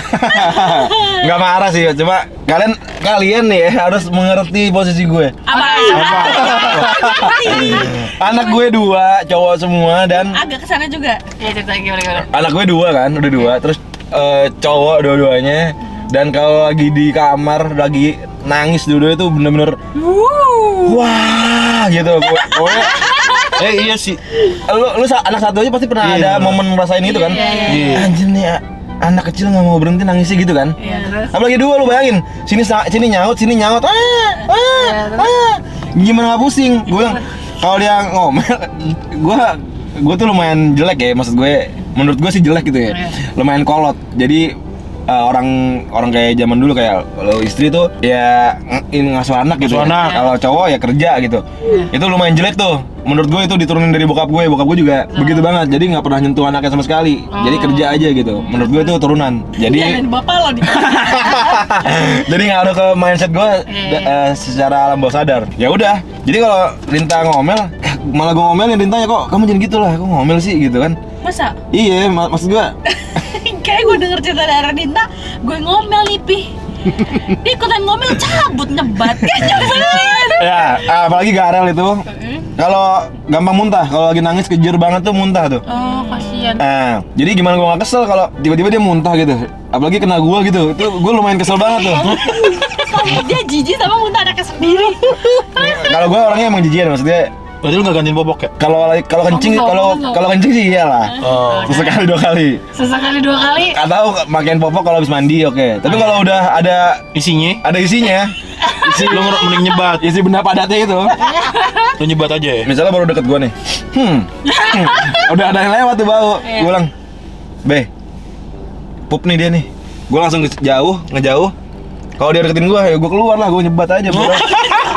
Nggak marah sih, cuma kalian nih ya harus mengerti posisi gue. Apa? Anak gue 2, cowok semua, dan Agak kesana juga. Iya, cerita gimana. anak gue 2 kan, udah 2, terus cowok dua-duanya. Dan kalau lagi di kamar lagi nangis dua-duanya tuh bener-bener wah gitu. Pokoknya Iya sih. lu anak satu aja pasti pernah Iya. ada momen ngerasain itu kan. Iya. Anjir nih anak kecil nggak mau berhenti nangisnya gitu kan. Iya, terus. Apalagi 2, lu bayangin, sini nyaut, gimana nggak pusing? Gue bilang kalau dia ngomel, gue tuh lumayan jelek ya, maksud gue, menurut gue sih jelek gitu ya, lumayan kolot. Jadi orang kayak zaman dulu, kayak kalau istri tuh ya ini ngasuh anak gitu. Ngasuh anak. Kalau cowok ya kerja gitu. Itu lumayan jelek tuh. Menurut gue itu diturunin dari bokap gue juga begitu banget. Jadi nggak pernah nyentuh anaknya sama sekali. Jadi kerja aja gitu. Menurut gue itu turunan. Jadi Jangan bapak lo di. jadi ngaruh ke mindset gue secara alam bawah sadar. Ya udah. Jadi kalau Rinta ngomel, malah gue ngomelin Rintanya, kok kamu jangan gitu lah, kok ngomel sih gitu kan. Masa? Iya, maksud gue Kayak gue denger cerita dari Dinta, gue ngomel nih, Pi. Dia ikutan ngomel cabut nyebat kan nyebelin. Ya, apalagi Garel itu. Kalau gampang muntah, kalau lagi nangis kejer banget tuh muntah tuh. Oh, kasihan. Jadi gimana gua gak kesel kalau tiba-tiba dia muntah gitu. Apalagi kena gua gitu. Itu gua lumayan kesel banget tuh. Soalnya dia jijik sama muntah anaknya sendiri. Kalau gua orangnya emang jijian, maksudnya Berarti lu nggak gantiin popok ya? kalau kencing Langsung. kalau kencing sih iyalah. Oh. Sesekali 2 kali. Sesekali 2 kali. Atau makin popok kalau habis mandi oke. Tapi kalau udah ada Isinya? isinya, Lu mending nyebat. isi benda padatnya itu. Lu nyebat aja ya? Misalnya baru deket gua nih. Udah ada yang lewat tuh bau. Iya. Gua bilang, "Be, pup nih dia nih." Gua langsung ngejauh. Kalau dia deketin gua, ya gua keluar lah, gua nyebat aja bro.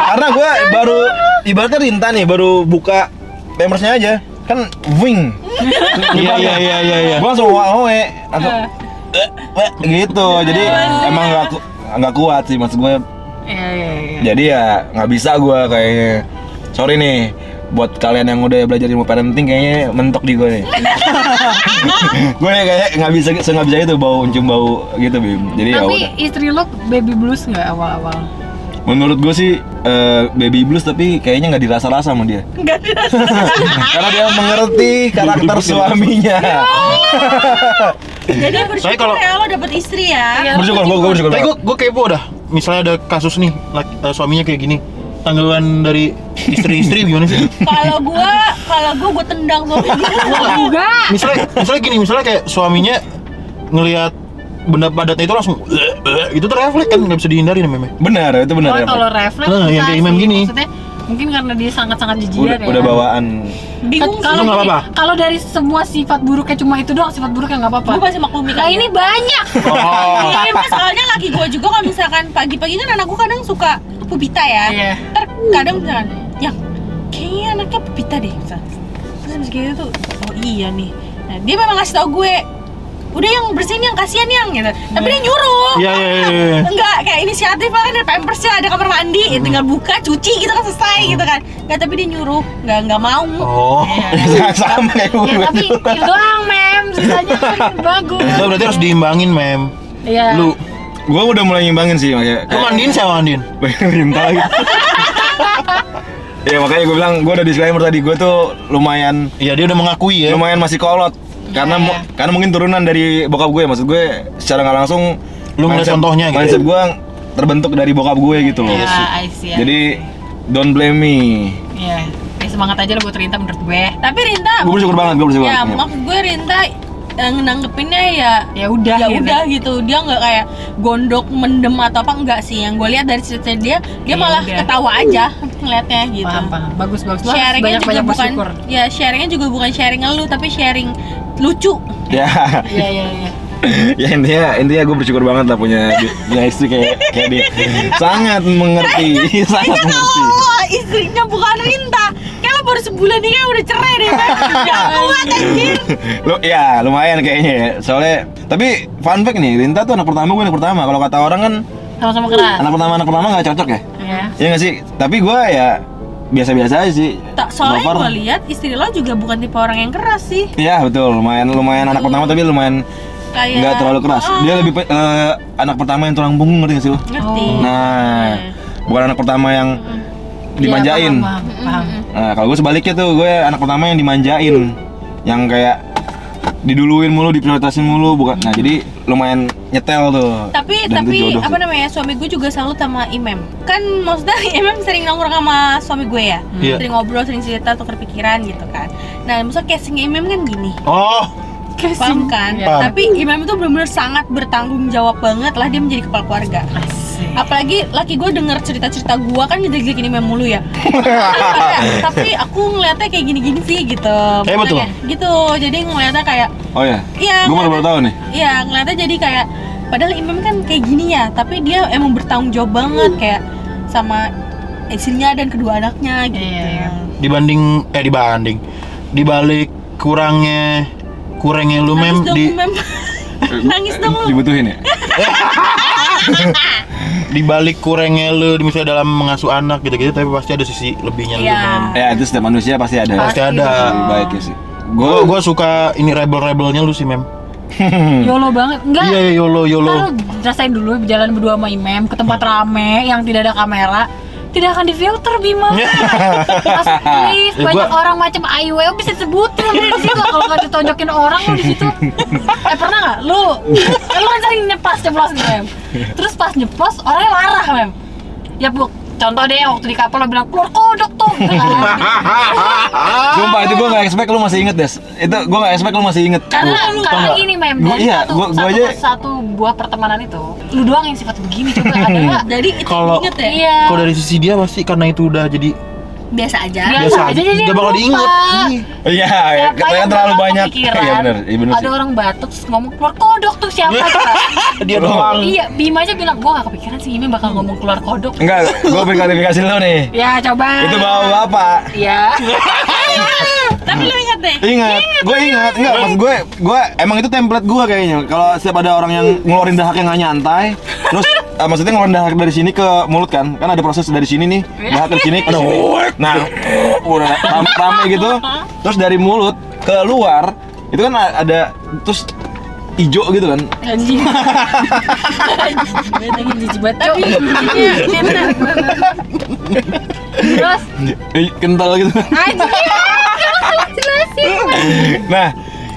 Karena gua baru ibaratnya Rinta nih, baru buka pampersnya aja. Kan wing. Iya. Gua langsung wae atau gitu. Jadi emang nggak kuat sih maksud gua. Iya. Jadi ya nggak bisa gua kayaknya. Sorry nih buat kalian yang udah belajar ilmu parenting kayaknya mentok di gua nih. Gue kayak nggak bisa itu cium bau gitu Bim. Jadi ya Tapi udah. istri lo baby blues nggak awal-awal? Menurut gue sih baby blues tapi kayaknya nggak dirasa-rasa sama dia. Enggak dirasa. Karena dia mengerti karakter suaminya. Jadi Saya bersyukur kalau- ya lo dapet istri ya. Iya. Bersyukur, gue bersyukur. Tapi gue kepo dah. Misalnya ada kasus nih, suaminya kayak gini. Tanggapan dari istri-istri gimana sih? Kalau gua tendang suami gua. Juga. Misalnya gini, misalnya kayak suaminya ngelihat benda padatnya itu langsung itu tuh refleks kan, nggak bisa dihindari namanya. Benar, itu benar ya. Kalau refleks Nah, yang bisa kayak imam sih. gini. Maksudnya mungkin karena dia sangat-sangat jijian ya. Udah bawaan. Bingung sih. Kalau Itu nggak apa-apa. kalau dari semua sifat buruknya cuma itu doang, sifat buruknya nggak apa-apa. Gua masih maklumi Nah, ini banyak. Oh. Iya, Mas, soalnya laki gue juga kalau misalkan pagi-pagi kan anak gue kadang suka pupita ya. Iya. Ntar kadang misalkan, yang kayaknya anaknya pupita deh misalkan. Terus habis gitu tuh, oh iya nih. Nah, dia memang ngasih tau gue, udah yang bersihin yang kasihan yang gitu. Tapi dia nyuruh. Iya. Enggak, kayak inisiatif kan ada pampersnya, ada kamar mandi, ya tinggal buka, cuci gitu kan selesai gitu kan. Enggak, tapi dia nyuruh, enggak mau. Oh. Iya. Sama kayak gue. Ya, tapi itu doang, mem. Sisanya tuh bagus. Lo berarti harus diimbangin, Mem. Iya. Lu Udah mulai ngimbangin sih makanya. lu mandiin saya mandiin. Rinta lagi. Ya makanya gue bilang, gue udah disclaimer tadi, gue tuh lumayan Iya, dia udah mengakui ya. masih kolot. Karena Iya. karena mungkin turunan dari bokap gue, maksud gue secara nggak langsung Lu ngeliat contohnya gitu mindset ya? gue terbentuk dari bokap gue gitu loh. Iya, I see. Jadi don't blame me. Iya. Ya semangat aja lo buat Rinta menurut gue. Tapi Rinta, Gue bersyukur banget, gue bersyukur. ya maksud gue Rinta nanggepinnya Ya udah ya gitu. udah gitu, dia nggak kayak gondok mendem atau apa, enggak sih. Yang gue lihat dari cerita dia Ya malah udah. ketawa aja ngeliatnya gitu. Paham. Bagus. Lo harus Sharingnya juga banyak-banyak bukan, bersyukur. ya sharingnya juga bukan sharing lu tapi sharing lucu. Ya, Iya. ya intinya gue bersyukur banget lah punya istri kayak dia. Sangat mengerti, sangat Itu mengerti. kalau istrinya bukan Rinta, kayak lo baru sebulan ini kayak udah cerai deh kan. Ya kuat anjir. Ya lumayan kayaknya ya. Soalnya tapi fun fact nih, Rinta tuh anak pertama, gue anak pertama. Kalau kata orang kan Sama-sama keras. anak pertama nggak cocok ya. Iya. Iya nggak sih? Tapi gue ya biasa-biasa aja sih. Soalnya So far- gue lihat istri lo juga bukan tipe orang yang keras sih. Iya betul, lumayan anak pertama tapi lumayan Kayak nggak terlalu keras. Dia lebih anak pertama yang tulang punggung, ngerti nggak sih lo? ngerti. Oh. Nah, bukan anak pertama yang dimanjain. Iya, paham. Nah, kalau gue sebaliknya tuh, gue anak pertama yang dimanjain, yang kayak diduluin mulu, diprioritasin mulu, bukan. Nah, jadi lumayan nyetel tuh. Tapi Dan itu jodoh apa sih. namanya, suami gue juga salut sama Imam. Kan maksudnya Imam sering nongkrong sama suami gue ya. Iya. Sering ngobrol, sering cerita, tukar pikiran gitu kan. Nah, maksudnya casingnya Imam kan gini. Oh, Paham kan? Paham. Tapi Imam itu benar-benar sangat bertanggung jawab banget lah dia menjadi kepala keluarga. Asik. Apalagi laki gue denger cerita-cerita gue kan ngejek-jekin Imam mulu ya. Tapi aku ngeliatnya kayak gini-gini sih gitu. Kayak betul? Maksudnya gitu. Jadi ngeliatnya kayak Oh ya? iya. Gue baru tahu nih. Iya, ngeliatnya jadi kayak padahal Imam kan kayak gini ya, tapi dia emang bertanggung jawab banget kayak sama istrinya dan kedua anaknya gitu. Iya. dibanding dibalik kurangnya lu Nangis Mem dong, di Mem. Nangis dong lu. Dibutuhin ya? dibalik kurangnya lu misalnya dalam mengasuh anak gitu-gitu, tapi pasti ada sisi lebihnya lu Iya. Mem. Ya, itu setiap manusia pasti ada. Pasti ada. Lebih baik ya sih. Gua suka ini rebel-rebelnya lu sih Mem. YOLO banget. Enggak. Iya, YOLO. Ntar lu rasain dulu jalan berdua sama Imam ke tempat rame yang tidak ada kamera. Tidak akan difilter Bima. Mas, please, banyak orang macam IW bisa disebutin lu di situ kalau nggak ditonjokin orang lu di situ. Pernah nggak? Lu kan sering nyeplos gitu Mem. Terus pas nyeplos orangnya marah Mem. Ya bu, contoh deh waktu di kapal lo bilang keluar kodok tuh. Sumpah itu gue gak expect lu masih inget Des. Itu gue gak expect lu masih inget. Karena gini Mem, dari Iya, gua aja- satu buah pertemanan itu, lu doang yang sifat begini coba ada nggak? Jadi itu Kalau- inget ya? Iya. Kalau dari sisi dia pasti karena itu udah jadi Biasa aja. biasa aja, jadi gak bakal lupa. diinget. Iya, Siapa katanya yang terlalu bakal banyak. kepikiran? Iya bener Ada sih. orang batuk terus ngomong keluar kodok tuh siapa coba? Dia Bro. doang. Iya, Bima aja bilang gua gak kepikiran sih Ime bakal ngomong keluar kodok. Enggak, gue beri klarifikasi lu nih. Ya coba. Itu bawa bapak. Iya. Tapi lu inget deh. Ingat, gue ingat. Enggak, maksud gue emang itu template gue kayaknya. Kalau setiap ada orang yang ngeluarin dahak yang nggak nyantai, terus maksudnya ngeluarin dahak dari sini ke mulut kan ada proses dari sini nih, dahak dari sini ke sini. Nah, udah rame gitu. Terus dari mulut ke luar itu kan ada terus hijau gitu kan. Anjing. Anjing jijik banget. Tapi dia benar. Terus Kental gitu. anjing. Jelasin. Nah,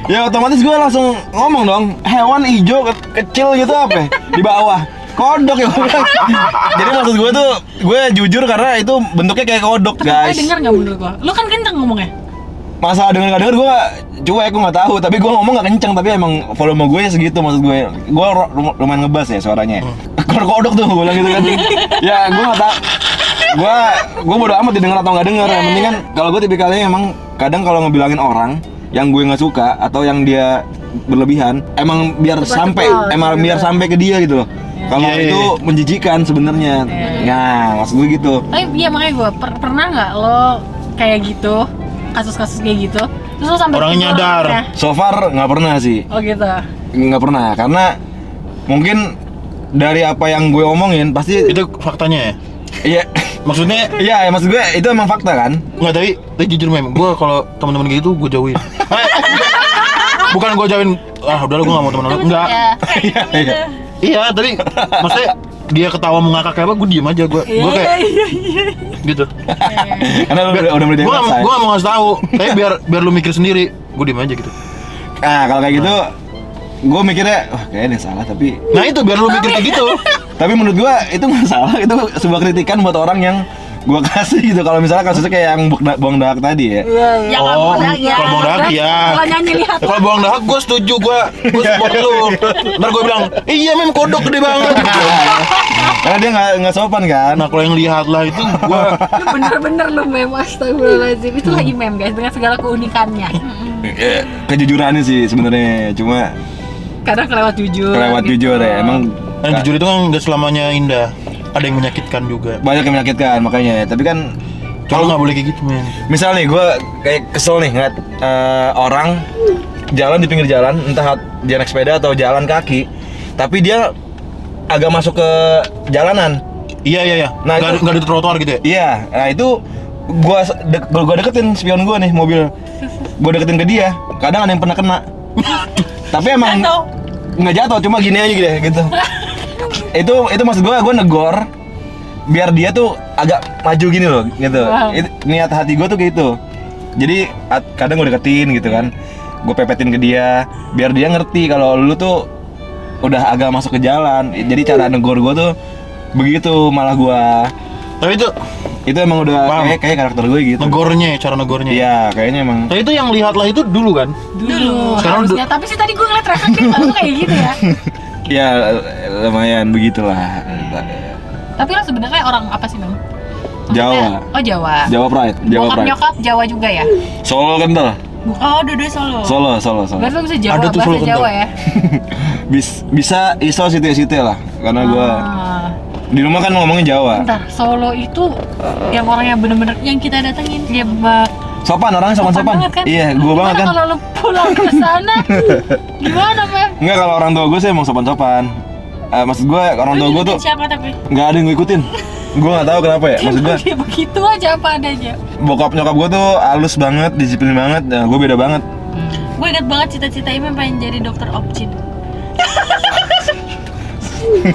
ya otomatis gue langsung ngomong dong, hewan hijau kecil gitu apa ya? Di bawah. Kodok ya gua bilang. Jadi maksud gue tuh, gue jujur karena itu bentuknya kayak kodok guys. Denger nggak menurut gua? Lu kan kenceng ngomongnya. Masalah denger nggak denger gue cuek, gue nggak tahu. Tapi gue ngomong nggak kenceng, tapi emang volume gue segitu maksud gue. Gue lumayan ngebas ya suaranya. Kodok tuh gue bilang gitu kan. Ya gue nggak tahu. Gue bodo amat didengar atau nggak denger. Yang penting kan kalau gue tipikalnya emang kadang kalau ngebilangin orang yang gue nggak suka atau yang dia berlebihan, emang biar sampai, emang biar sampai ke dia gitu loh. Kalau Iya, itu iya. menjijikan sebenarnya. Nah, maksud gue gitu. Tapi iya makanya gua pernah nggak lo kayak gitu kasus-kasus kayak gitu terus lo sampai Orangnya tidur nyadar. orangnya? So far nggak pernah sih. Oh gitu. Nggak pernah, karena mungkin dari apa yang gue omongin pasti Itu faktanya ya. iya. Maksudnya Iya, maksud gue itu emang fakta kan. nggak, tapi jujur Mem, gue kalau teman-teman kayak gitu gue jauhin. Bukan gue jauhin, udah lu gue nggak mau teman lu. Enggak. Ya. Iya, iya. Iya, tapi maksudnya dia ketawa mau ngakak kayak apa, gue diem aja. Gue kayak gitu. Karena lu udah Gue berdiri. nggak mau ngasih tahu, tapi biar lu mikir sendiri. Gue diem aja gitu. Nah, kalau kayak gitu gue mikirnya, wah kayaknya ada yang salah, tapi Nah itu biar lu mikir kayak gitu. menurut gue itu nggak salah, itu sebuah kritikan buat orang yang gue kasih gitu. Kalau misalnya kasusnya kayak yang buang dahak tadi ya. Iya. Yang Oh, apa ya? kalau buang dahak ya. Kalau nyanyi lihat. Kalau buang dahak gue setuju, gue support lu. Ntar gue bilang, iya Mem kodok gede banget. Karena dia nggak sopan kan. Nah kalau yang lihat lah itu gue Lu bener-bener lu Mem, astagfirullahaladzim. Itulah Imam guys dengan segala keunikannya. Kejujurannya sih sebenarnya, cuma Kadang kelewat jujur. kelewat gitu. jujur ya. Emang yang jujur itu kan nggak selamanya indah. Ada yang menyakitkan juga. banyak yang menyakitkan makanya. Tapi kan Kalau nggak boleh kayak gitu men. misal nih gue kayak kesel nih ngeliat orang jalan di pinggir jalan, entah dia naik sepeda atau jalan kaki, tapi dia agak masuk ke jalanan. Iya. Nah, itu- Nggak di trotoar gitu ya. Iya, nah itu gua deketin spion gua nih mobil, gua deketin ke dia. Kadang ada yang pernah kena, tapi emang nggak jatuh, cuma gini aja gitu. Itu maksud gua negor biar dia tuh agak maju gini loh, gitu. Wow. Niat hati gua tuh kayak gitu. Jadi kadang gua deketin gitu kan, gua pepetin ke dia, biar dia ngerti kalau lu tuh udah agak masuk ke jalan. Jadi cara negor gua tuh begitu, malah gua Tapi itu emang udah Paham. kayak karakter gue gitu. negornya, cara negornya. Iya, kayaknya emang. Tapi itu yang lihatlah itu dulu kan. Dulu. Sekarang Harusnya. Tapi sih tadi gue ngeliat refleksi lu kayak gitu ya. Ya lumayan begitulah. Tapi lo sebenarnya orang apa sih Mem? Jawa. Oh Jawa. Jawa Pride, Jawa Bokap Pride. nyokap Jawa juga ya? Solo kental. Oh, dua-dua Solo. Solo. Berarti lo bisa Jawa, Ada tuh bahasa Solo kental. Jawa ya? Bisa iso situ-situ lah, karena gua Ah. di rumah kan ngomongin Jawa. Bentar, Solo itu yang orang yang bener-bener Yang kita datengin. dia Sopan, orangnya sopan. banget kan? Iya, gua banget kan. Kalau lo pulang ke sana, gimana Mem? Enggak, kalau orang tua gua sih emang sopan-sopan. Maksud gua orang tua gua tuh Siapa tapi? nggak ada yang ngikutin. Gua nggak tahu kenapa ya. Maksud gua Dia begitu aja apa adanya. bokap nyokap gua tuh halus banget, disiplin banget. Nah, gua beda banget. Gue ingat banget cita-cita Imam pengen jadi dokter objin.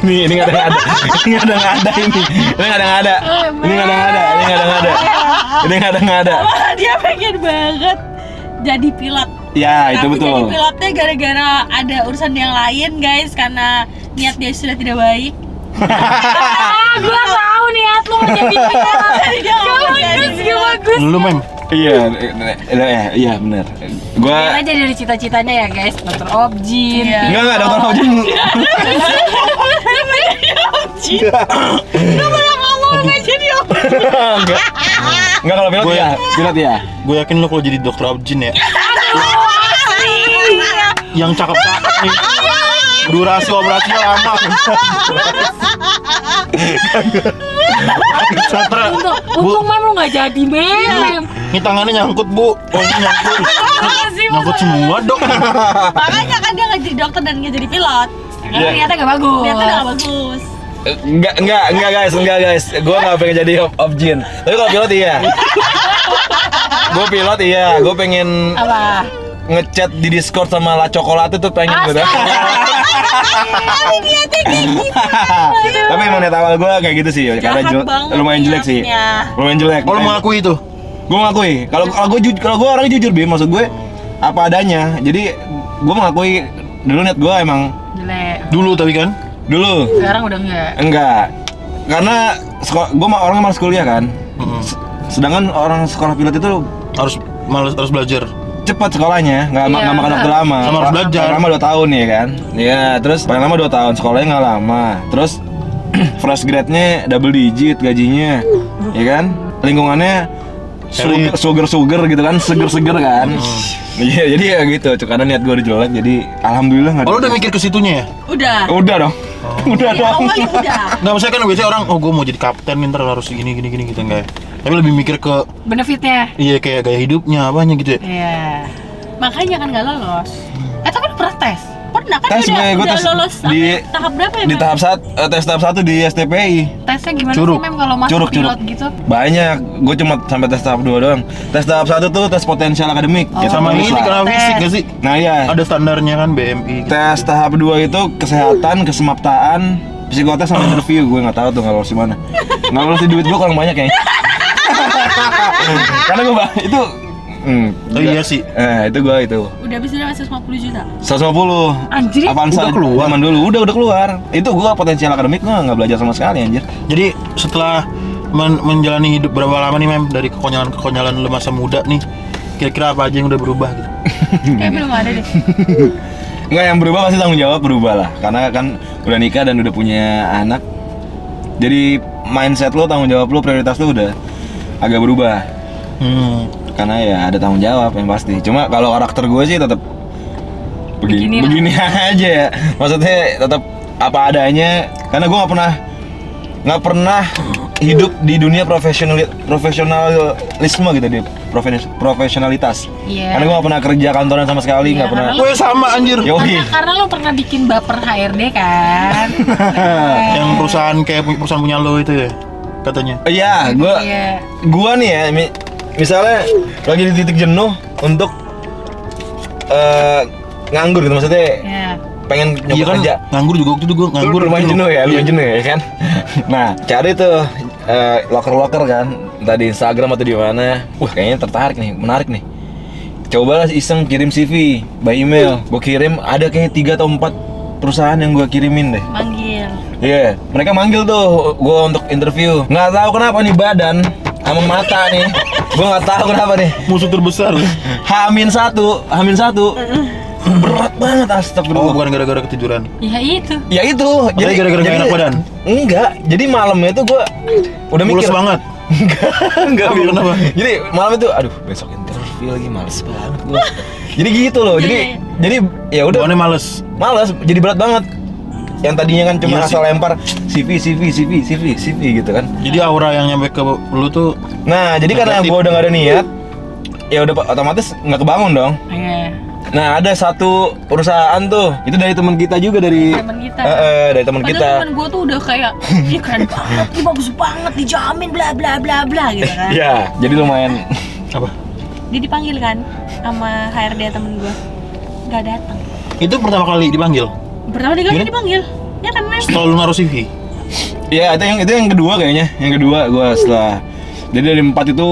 Ini nggak ada. Ini nggak ada. Wah, dia pengen banget jadi pilot. Ya, itu Tapi betul. jadi pilotnya gara-gara ada urusan yang lain guys, karena niat dia sudah tidak baik. Gue tahu niat lu mau jadi pilot. Gak bagus. Lu Mem, Iya benar. Gua Lihat aja dari cita-citanya ya guys, dokter objin. Iya. enggak dokter Hojin. Lu malah ngomong gak jadi objin. Enggak kalau pilot ya. Pilot ya. gue yakin lu kalau jadi dokter objin ya. Yang cakep-cakep nih. Durasi operasinya lama. Satra, Untung Mem lu nggak jadi Mem. ini tangannya nyangkut bu. Oh ini nyangkut. Nyangkut semua dok. Makanya kan dia gak jadi dokter dan gak jadi pilot. Karena niatnya nggak bagus. Ternyata gak bagus. Enggak guys. Gua enggak pengen jadi objin. Tapi kalau pilot iya. Gua pilot iya. Gua pengen Apa? ngechat di Discord sama La Chocolate tuh pengen gitu. Niatnya kayak gitu. Tapi emang niat awal gue kayak gitu sih, karena Jahat banget lumayan jelek sih. niatnya. Lumayan jelek. Oh lu mengakui itu? Gue mengakui. Kalau gue orangnya jujur, Bim. Maksud gue apa adanya. Jadi gue mengakui dulu niat gue emang Jelek. Dulu tapi kan? dulu Sekarang udah enggak. Karena gue orang malas kuliah kan. Sedangkan orang sekolah pilot itu Harus belajar. cepat sekolahnya, nggak Iya, makan waktu lama. Sama harus belajar. Paling lama 2 tahun ya kan. Iya, terus paling lama 2 tahun, sekolahnya nggak lama. Terus fresh grade-nya double digit gajinya, ya kan? Lingkungannya sugar gitu kan, seger kan. Iya, jadi ya gitu. Karena niat gue udah jelek, jadi alhamdulillah nggak. Oh lu udah mikir ke situnya ya? Udah Udah dong. Udah Di dong. awalnya udah. Nggak, maksudnya kan biasanya orang, oh gue mau jadi kapten nih, ntar harus gini gitu, enggak ya? Tapi lebih mikir ke, benefitnya. iya kayak gaya hidupnya, apanya gitu ya? Iya. Makanya kan gak lolos. Tapi lu pernah tes? Pernah kan Tes dia gue udah tes lolos di- tahap berapa ya? Di Bang? tahap tes tahap 1 di STPI. Tesnya gimana Curug. sih Mem kalau masuk Curug. pilot gitu? Banyak, gue cuma sampai tes tahap 2 doang. Tes tahap 1 tuh tes potensial akademik. Oh. Ya, Sama tulis ini lah. karena fisik gak sih? Nah iya. Ada standarnya kan BMI gitu. Tes tahap 2 itu kesehatan, kesemaptaan, psikotes sama interview. Gue nggak tahu tuh nggak lolos di mana. Nggak lolos di duit gue kurang banyak kayaknya. Karena gue itu Oh iya sih. itu gue itu Udah habis udah 150 juta. 150. Anjir. Avanza Udah keluar? zaman dulu udah keluar. Itu gue potensial akademik gue nggak belajar sama sekali anjir. Jadi setelah menjalani hidup berapa lama nih Mem, dari kekonyolan lu masa muda nih, kira-kira apa aja yang udah berubah gitu? Kayak belum ada deh. Nggak, yang berubah pasti tanggung jawab berubah lah. Karena kan udah nikah dan udah punya anak. Jadi mindset lo, tanggung jawab lo, prioritas lo udah agak berubah. Karena ya ada tanggung jawab yang pasti. Cuma kalau karakter gue sih tetap begini aja ya. Maksudnya tetap apa adanya. Karena gue nggak pernah hidup di dunia profesionalisme gitu, di profesionalitas. Iya. Karena gue nggak pernah kerja kantoran sama sekali, nggak Iya, pernah. karena Gue sama anjir. Yoi. Karena lo pernah bikin baper HRD kan? Yang perusahaan kayak perusahaan punya lo itu ya, katanya. Iya, Iya. gua nih ya, misalnya lagi di titik jenuh untuk nganggur gitu, maksudnya Iya. pengen Iya nyoba kan, kerja. nganggur juga waktu itu gue nganggur. Lumayan jenuh ya, kan. Nah, cari tuh loker kan, entah di Instagram atau di mana. Wah, kayaknya tertarik nih, menarik nih. Cobalah iseng kirim CV by email. Gue kirim, ada kayaknya 3 atau 4 perusahaan yang gue kirimin deh. Manggil. Iya, mereka manggil tuh gue untuk interview. Nggak tahu kenapa nih badan sama mata nih. Gue nggak tahu kenapa nih. Musuh terbesar. Hamin satu. Berat banget, Oh, astagfirullah. bukan gara-gara ketiduran. Ya itu. Ya itu. Jadi gara-gara nggak enak badan? Enggak. Jadi malamnya tuh gue udah Mulus mikir. banget. Enggak. Apa, kenapa? Jadi malam itu, aduh besok interview lagi, males banget gue. Jadi gitu loh. Jadi ya udah. Bawaannya males. Males. Jadi berat banget. Yang tadinya kan cuma Iya asal sih. lempar CV gitu kan. Jadi aura yang nyampe ke lu tuh Nah, jadi karena negatif. gue udah gak ada niat, ya udah otomatis nggak kebangun dong. Iya. Nah, ada satu perusahaan tuh, itu dari teman kita juga, dari Teman kita. dari teman Padahal kita. temen gue tuh udah kayak, ih keren banget, ih bagus banget, dijamin bla bla bla bla gitu kan. Ya, jadi lumayan. apa? Dia dipanggil kan, sama HRD temen gue. Nggak datang. Itu pertama kali dipanggil. Pertama kali Gimana? dipanggil. Ya kan Mem? Setelah lu naruh CV. Iya, itu yang kedua kayaknya. Yang kedua gua setelah. Jadi dari 4 itu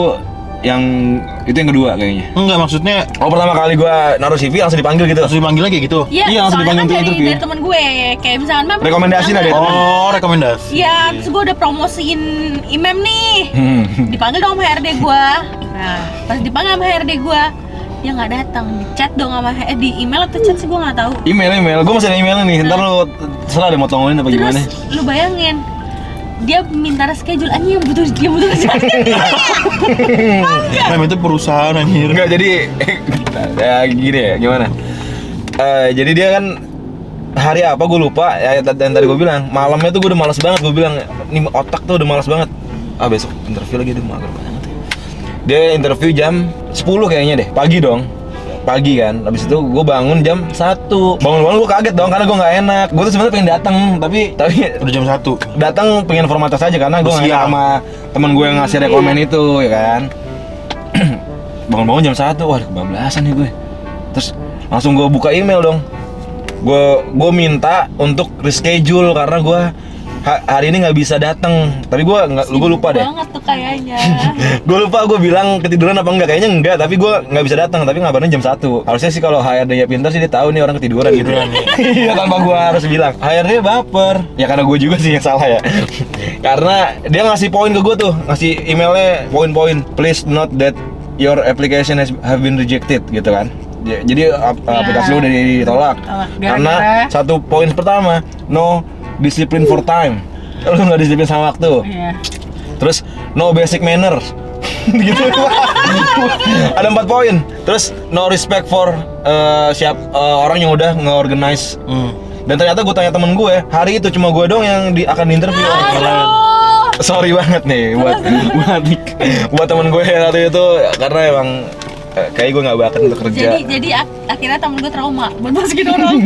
yang kedua kayaknya. Enggak, maksudnya Oh, pertama kali gua naruh CV langsung dipanggil gitu. langsung dipanggil lagi gitu. Iya, langsung soalnya dipanggil kan untuk interview. dari temen gue. Kayak misalkan Mem. Rekomendasi lah dia. Oh, rekomendasi. Iya, terus gue udah promosiin IMEM nih. Dipanggil dong sama HRD gue. Nah, pas dipanggil sama HRD gue, dia nggak datang. Di chat dong sama di email atau chat sih gue nggak tahu. Email. Gua masih ada emailnya nih. Ntar lu serah deh mau tongolin apa gimana. Terus lu bayangin, dia minta reschedule anjing yang butuh reschedule. Mem itu perusahaan anjir. Enggak, jadi ya gini ya, gimana? Jadi dia kan hari apa gue lupa ya, dan tadi gue bilang malamnya tuh gue udah malas banget. Gue bilang nih otak tuh udah malas banget. Besok interview lagi, udah mager banget. Dia interview jam 10 kayaknya deh, pagi dong. Pagi kan, habis itu gue bangun jam 1. Bangun-bangun gue kaget dong, karena gue nggak enak. Gue tuh sebenarnya pengen datang, tapi Udah jam 1. datang pengen formalitas aja karena gue nggak enak Siang. sama teman gue yang ngasih rekomen itu, ya kan. Bangun-bangun jam 1, wah kebablasan nih gue. Terus langsung gue buka email dong. Gue minta untuk reschedule karena gue hari ini nggak bisa datang. Tapi gue lupa deh. Banget tuh kayaknya. Gue lupa gue bilang ketiduran apa enggak, kayaknya enggak, tapi gue nggak bisa datang, tapi ngabarin jam 1. Harusnya sih kalau HRD-nya pintar sih dia tahu nih orang ketiduran gitu. Iya, tanpa gue harus bilang. HRD baper. Ya karena gue juga sih yang salah ya. Karena dia ngasih poin ke gue tuh, ngasih emailnya poin-poin. Please note that your application have been rejected gitu kan. Jadi aplikasi lu udah ditolak. Karena satu poin pertama, no discipline for time. Lu nggak disiplin sama waktu. Iya. Terus no basic manners. Gitu. Ada 4 poin. Terus no respect for orang yang udah nge-organize. Dan ternyata gue tanya temen gue, hari itu cuma gue dong yang akan diinterview. Sorry banget nih buat temen gue waktu itu, karena emang kayak gue nggak bakat untuk kerja. Jadi akhirnya temen gue trauma buat masukin orang.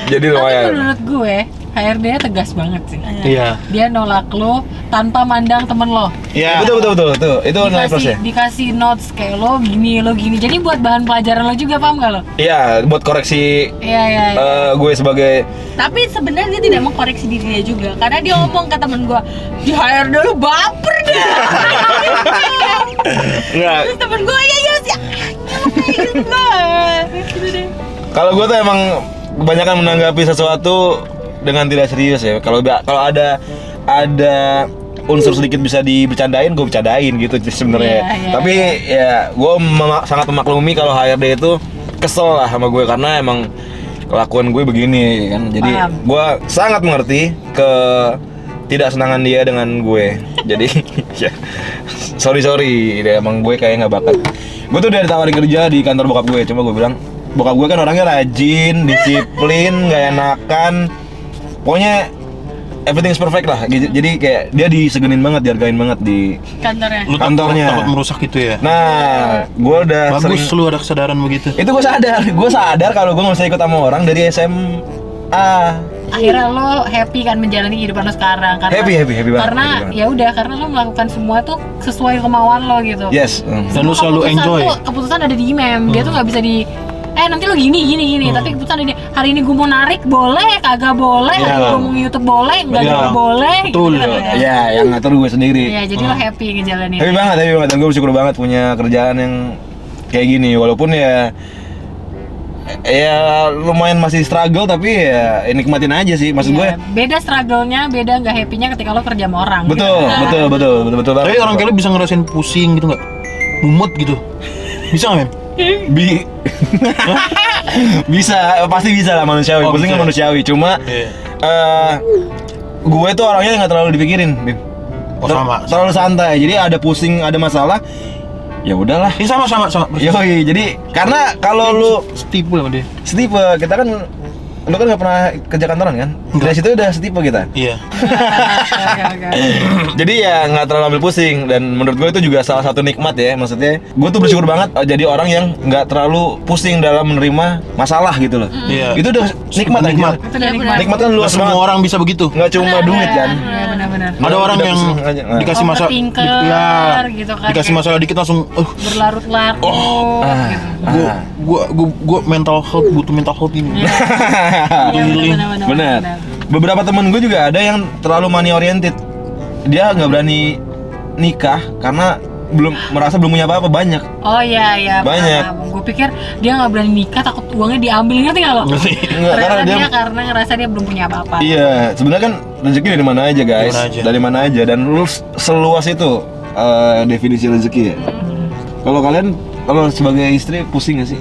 Jadi Tapi lumayan. menurut gue HRD-nya tegas banget sih. Iya. Dia nolak lo tanpa mandang temen lo. Iya. Betul. Tuh, itu nilai plus ya. Dikasih notes kayak lo gini. Jadi buat bahan pelajaran lo juga, paham gak lo? Iya, buat koreksi Iya. gue sebagai Tapi sebenarnya dia tidak mengkoreksi dirinya juga, karena dia ngomong ke temen gue, di HRD lu baper dah. Nggak. Terus temen gue ya sih. Gitu deh. Kalau gue tuh emang kebanyakan menanggapi sesuatu dengan tidak serius ya. Kalau ada unsur sedikit bisa dibercandain, gue bercandain gitu sebenarnya. Iya. Tapi ya gue sangat memaklumi kalau HRD itu kesel lah sama gue karena emang kelakuan gue begini kan. Jadi Paham. gue sangat mengerti ke tidak senangan dia dengan gue. Jadi ya sorry dia emang gue kayak nggak bakat. Gue tuh udah ditawarin kerja di kantor bokap gue, cuma gue bilang bokap gue kan orangnya rajin, disiplin, nggak enakan, pokoknya everything's perfect lah. Jadi kayak dia disegenin banget, dihargain banget di Kantornya. Lu kantornya. takut merusak gitu ya. Nah, gue udah Bagus sering. lu ada kesadaran begitu. Itu gue sadar kalau gue nggak bisa ikut sama orang dari SMA. Akhirnya lo happy kan menjalani kehidupan lo sekarang karena Happy banget, karena happy banget. ya udah karena lo melakukan semua tuh sesuai kemauan lo gitu. Yes. Dan lu selalu Keputusan enjoy. tuh, keputusan ada di IMEM. Dia tuh nggak bisa di nanti lo gini tapi keputusan ada di hari ini gue mau narik boleh, kagak boleh, Iya. hari gue mau YouTube boleh, nggak Iya. juga boleh. Betul. Gitu kan. Ya, yang ngatur gue sendiri. Iya, jadi lo happy ngejalanin. Happy banget. Dan gue bersyukur banget punya kerjaan yang kayak gini. Walaupun ya lumayan masih struggle, tapi ya nikmatin aja sih. Maksud gue. Iya, beda struggle-nya, beda nggak happy-nya ketika lo kerja sama orang. Betul banget. Tapi orang kayak lu bisa ngerasain pusing gitu nggak? Mumut gitu. Bisa nggak, Mem? Bisa, pasti bisa lah manusiawi. Oh, Pusing kan bisa. manusiawi. Cuma Iya. gue tuh orangnya nggak terlalu dipikirin, Bim. Oh, sama. Terlalu santai. Jadi ada pusing, ada masalah, ya udahlah. Ini sama. Yoi, jadi karena kalau lu setipu sama dia. setipe, kita kan lu kan nggak pernah kerja kantoran kan? Dari situ udah setipe kita. Iya. Jadi ya nggak terlalu ambil pusing, dan menurut gue itu juga salah satu nikmat ya. Maksudnya gue tuh bersyukur banget jadi orang yang nggak terlalu pusing dalam menerima masalah gitu loh. Iya. Itu udah nikmat aja. Nikmat. Itu udah nikmat. Nikmat kan Nggak luas semua banget. orang bisa begitu. Nggak cuma duit kan. Iya, benar-benar. Ada orang Udah yang pusing aja. Nah. dikasih masalah, Overthinker gitu kan. dikasih Kayak masalah dikit langsung, berlarut-larut gitu. gua mental health, butuh mental health ini. Iya, Healing. Bener. Beberapa temen gue juga ada yang terlalu money oriented. Dia nggak berani nikah karena merasa belum punya apa-apa. Banyak. Oh iya Banyak. Gue pikir dia nggak berani nikah takut uangnya diambil, ngerti nggak lo? Ngerti. Enggak, Ternyata karena dia karena ngerasa dia belum punya apa-apa. Iya, sebenarnya kan rezeki dari mana aja guys. Dari mana aja, dan lu seluas itu definisi rezeki ya. Kalau kalian, kalau sebagai istri pusing gak sih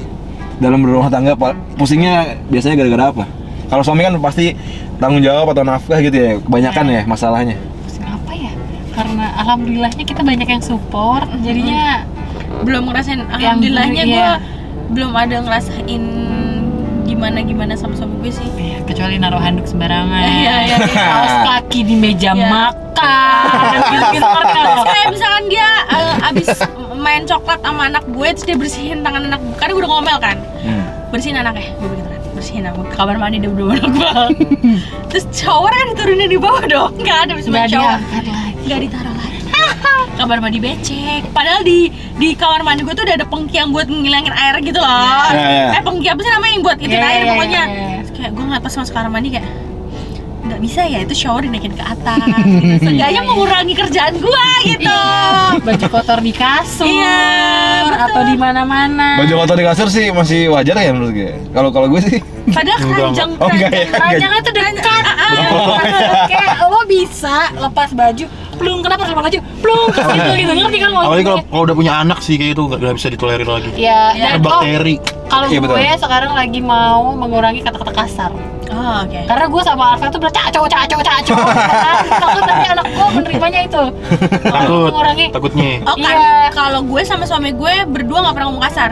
dalam berumah tangga? Pusingnya biasanya gara-gara apa? Kalau suami kan pasti tanggung jawab atau nafkah gitu ya, kebanyakan ya masalahnya. Pusing apa ya? Karena alhamdulillahnya kita banyak yang support, jadinya Belum ngerasain, alhamdulillahnya iya. gue belum ada ngerasain gimana sama suami gue sih. ya, kecuali naruh handuk sembarangan, Iya. kaos kaki di meja Iya. makan, gitu-gitu ngerti nggak lo? Kayak misalkan dia abis main coklat sama anak gue, terus dia bersihin tangan anak gue, karena gue udah ngomel kan, bersihin anaknya, gue begitu kan, bersihin aku ke kamar mandi dia udah anak gue. Terus shower kan diturunin di bawah dong, nggak ada bisa main Nggak shower, diangkat lagi. nggak ditaruh lagi. Kamar mandi becek, padahal di kamar mandi gue tuh udah ada pengki yang buat ngilangin air gitu loh. Iya. Pengki apa sih namanya yang buat itu Iya, air iya, pokoknya. iya. Terus kayak gue ngeliat pas masuk kamar mandi kayak nggak bisa ya, itu shower dinaikin ke atas gitu. Seenggaknya mengurangi kerjaan gue gitu. Baju kotor di kasur, Iya, betul. atau di mana-mana. Baju kotor di kasur sih masih wajar ya menurut gue. Kalau gue sih Padahal keranjang Oh, enggak ya? Keranjangnya tuh dekat. Kayak lo bisa lepas baju, plung, kenapa harus lepas baju? Plung, ke situ gitu, ngerti kan lo? Apalagi kalau udah punya anak sih kayak itu nggak bisa ditolerir lagi. Ya, Ada dan bakteri. kalau Iya, betul. gue sekarang lagi mau mengurangi kata-kata kasar. Oh, oke. Karena gue sama Arfa tuh udah caco. Takut nanti anak gue menerimanya itu. Takut, Mengurangi. takutnya. Oh kan, Iya. kalau gue sama suami gue berdua nggak pernah ngomong kasar.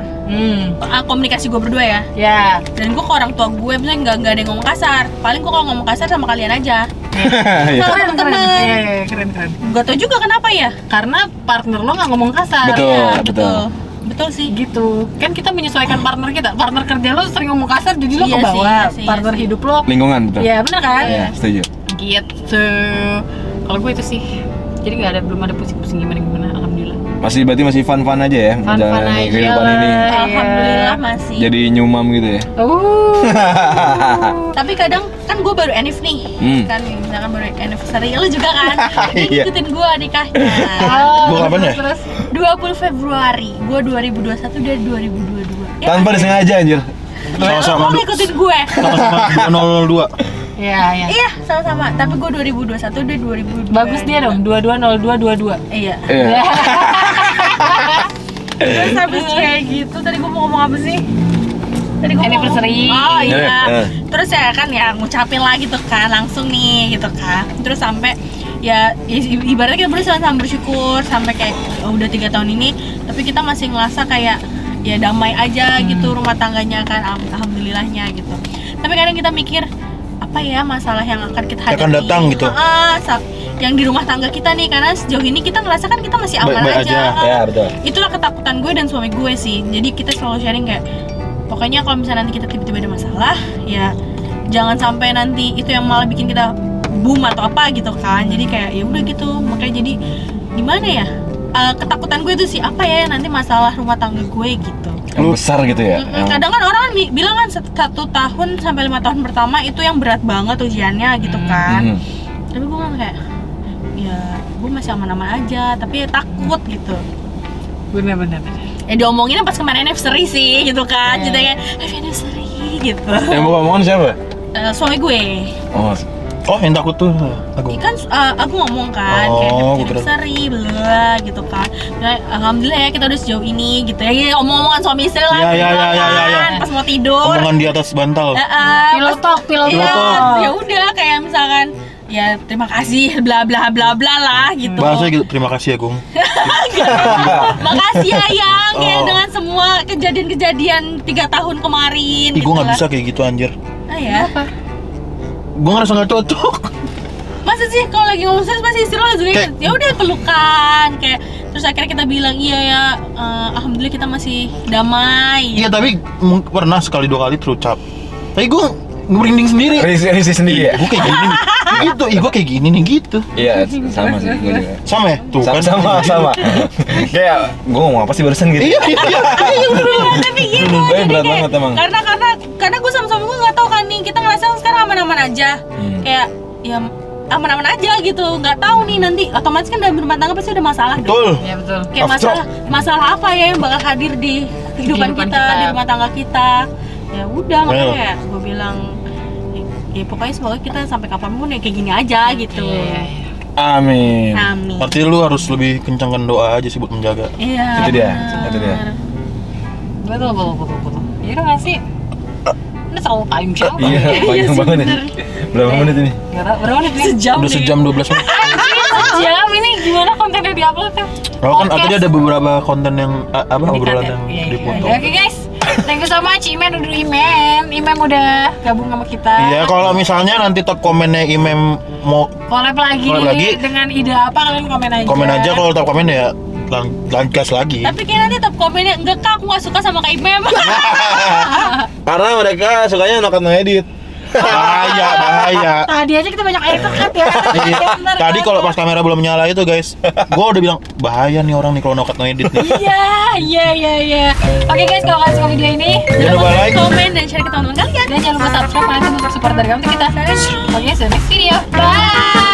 Komunikasi gue berdua ya. Ya. Dan gue ke orang tua gue misalnya nggak ada yang ngomong kasar. Paling gue kalau ngomong kasar sama kalian aja. Iya. Sama Keren. temen-temen. Iya, keren. Gak tau juga kenapa ya. Karena partner lo nggak ngomong kasar. Betul. Ya. Betul sih. Gitu. Kan kita menyesuaikan partner kita. Partner kerja lo sering ngomong kasar, jadi lo Iya ke sih, bawah. iya sih, Partner iya sih. hidup lo. Lingkungan betul. Ya benar kan? Iya, setuju. Gitu. Kalau gue itu sih. Jadi belum ada pusing-pusing gimana. Alhamdulillah. Berarti masih fun aja ya Fun-fun menjalani aja kehidupan lah. ini. Iya. Alhamdulillah masih. Jadi nyumam gitu ya. Tapi kadang kan gue baru enif nih. Kan misalkan baru anniversary lu juga kan. Dia Iya. ngikutin gue nikahnya. Gua kapan ya? Terus 20 Februari. Gue 2021 dia 2022. Ya, Tanpa disengaja anjir. Sama-sama lo ngikutin gue. sama 202. ya. Iya, sama-sama. Tapi gue 2021 dia 2022. Bagus dia dong, 220222. Iya. Iya. Terus habis kayak gitu, tadi gue mau ngomong apa sih? Tadi gue Anniversary. Oh iya. Eh. Terus ya kan ya ngucapin lagi tuh kan langsung nih gitu kan. Terus sampai ya ibaratnya kita berdua sama-sama bersyukur sampai kayak udah 3 tahun ini, tapi kita masih ngerasa kayak ya damai aja gitu rumah tangganya kan, alhamdulillahnya gitu. Tapi kadang kita mikir apa ya masalah yang akan kita hadapi, Akan datang gitu. yang di rumah tangga kita nih, karena sejauh ini kita ngerasa kan kita masih aman Baik-baik aja. aja. Ya, betul. Itulah ketakutan gue dan suami gue sih. Jadi kita selalu sharing kayak pokoknya kalau misalnya nanti kita tiba-tiba ada masalah, ya jangan sampai nanti itu yang malah bikin kita boom atau apa gitu kan. Jadi kayak ya udah gitu. Makanya jadi gimana ya? Ketakutan gue itu sih apa ya nanti masalah rumah tangga gue gitu. Yang besar gitu ya. Kadang kan orang kan bilang kan 1 tahun sampai 5 tahun pertama itu yang berat banget ujiannya gitu kan. Tapi gue bilang kayak ya gue masih aman-aman aja, tapi ya takut gitu. Bener. Ya diomongin pas kemarin anniversary sih gitu kan. Iya. Jadi kayak happy anniversary gitu. Yang mau omongan siapa? Suami gue. Oh, Yang takut tuh aku. Kan aku ngomong kan Oh, kayak happy gua kira- anniversary bla gitu kan. Nah, alhamdulillah ya kita udah sejauh ini gitu ya. Ya, omong-omongan suami istri lah. Iya, gitu iya, kan, pas mau tidur. Omongan di atas bantal. Pillow talk. Iya, ya udah kayak misalkan ya terima kasih bla bla bla bla lah gitu. Bahasa gitu, terima kasih ya Gung. Makasih ya yang kayak Oh. dengan semua kejadian-kejadian 3 tahun kemarin. Ih, gue gitu nggak lah. bisa kayak gitu anjir. Ah ya. Gue ngerasa gak cocok. Masa sih kalau lagi ngomong serius pasti istri lo juga Kayak- ya udah pelukan kayak terus akhirnya kita bilang iya ya alhamdulillah kita masih damai. Iya tapi pernah sekali 2 kali terucap. Tapi gue merinding sendiri. Risih sendiri ya? Gue kayak gini nih. Gitu, gue kayak gini nih gitu. Iya, sama sih gue juga. Sama ya? Tuh kan. Sama. Kayak gue ngomong apa sih barusan gitu. Iya. Tapi gitu Tapi jadi berat kayak- banget emang. karena gue sama suami gue nggak tahu kan nih kita ngerasa sekarang aman-aman aja kayak ya aman-aman aja gitu nggak tahu nih nanti otomatis kan dalam rumah tangga pasti ada masalah dong. Betul. Iya betul. Kayak After masalah apa ya yang bakal hadir di kehidupan Kehidupan kita, kita. di rumah tangga kita. Ya udah Makanya makanya gue bilang ya pokoknya semoga kita sampai kapanpun ya kayak gini aja gitu. Iya. Amin. Amin. Artinya lu harus lebih kencangkan doa aja sih buat menjaga. Iya. Itu dia, benar. itu dia. Betul. Ya udah nggak sih? Udah terlalu panjang. Iya, panjang sih, banget bener. nih. Berapa menit ini? Nggak tahu berapa menit nih? Sejam Udah nih. sejam 12 menit. Sejam ini gimana kontennya diupload ya? Oh kan artinya ada beberapa konten yang obrolan yang Iya. dipotong. Oke guys, thank you so much Imem udah gabung sama kita. Iya, kalau misalnya nanti top komennya Imem mau Collab lagi, Collab lagi. dengan ide apa kalian komen aja. kalau top komen ya gas lagi. Tapi kayak nanti top komennya enggak kak aku nggak suka sama Kak Imem. Karena mereka sukanya nokat ngedit. Bahaya. Tadi aja kita banyak air cut ya. Iya. Bener, Tadi kan? kalau pas kamera belum nyala itu guys, gue udah bilang bahaya nih orang nih kalau nokat ngedit nih. Iya. Oke guys, kalau kalian suka video ini Jangan lupa like. komen dan share ke teman-teman kalian. dan jangan lupa subscribe karena itu bentuk support dari kami untuk kita. Oke, see you next video. Bye.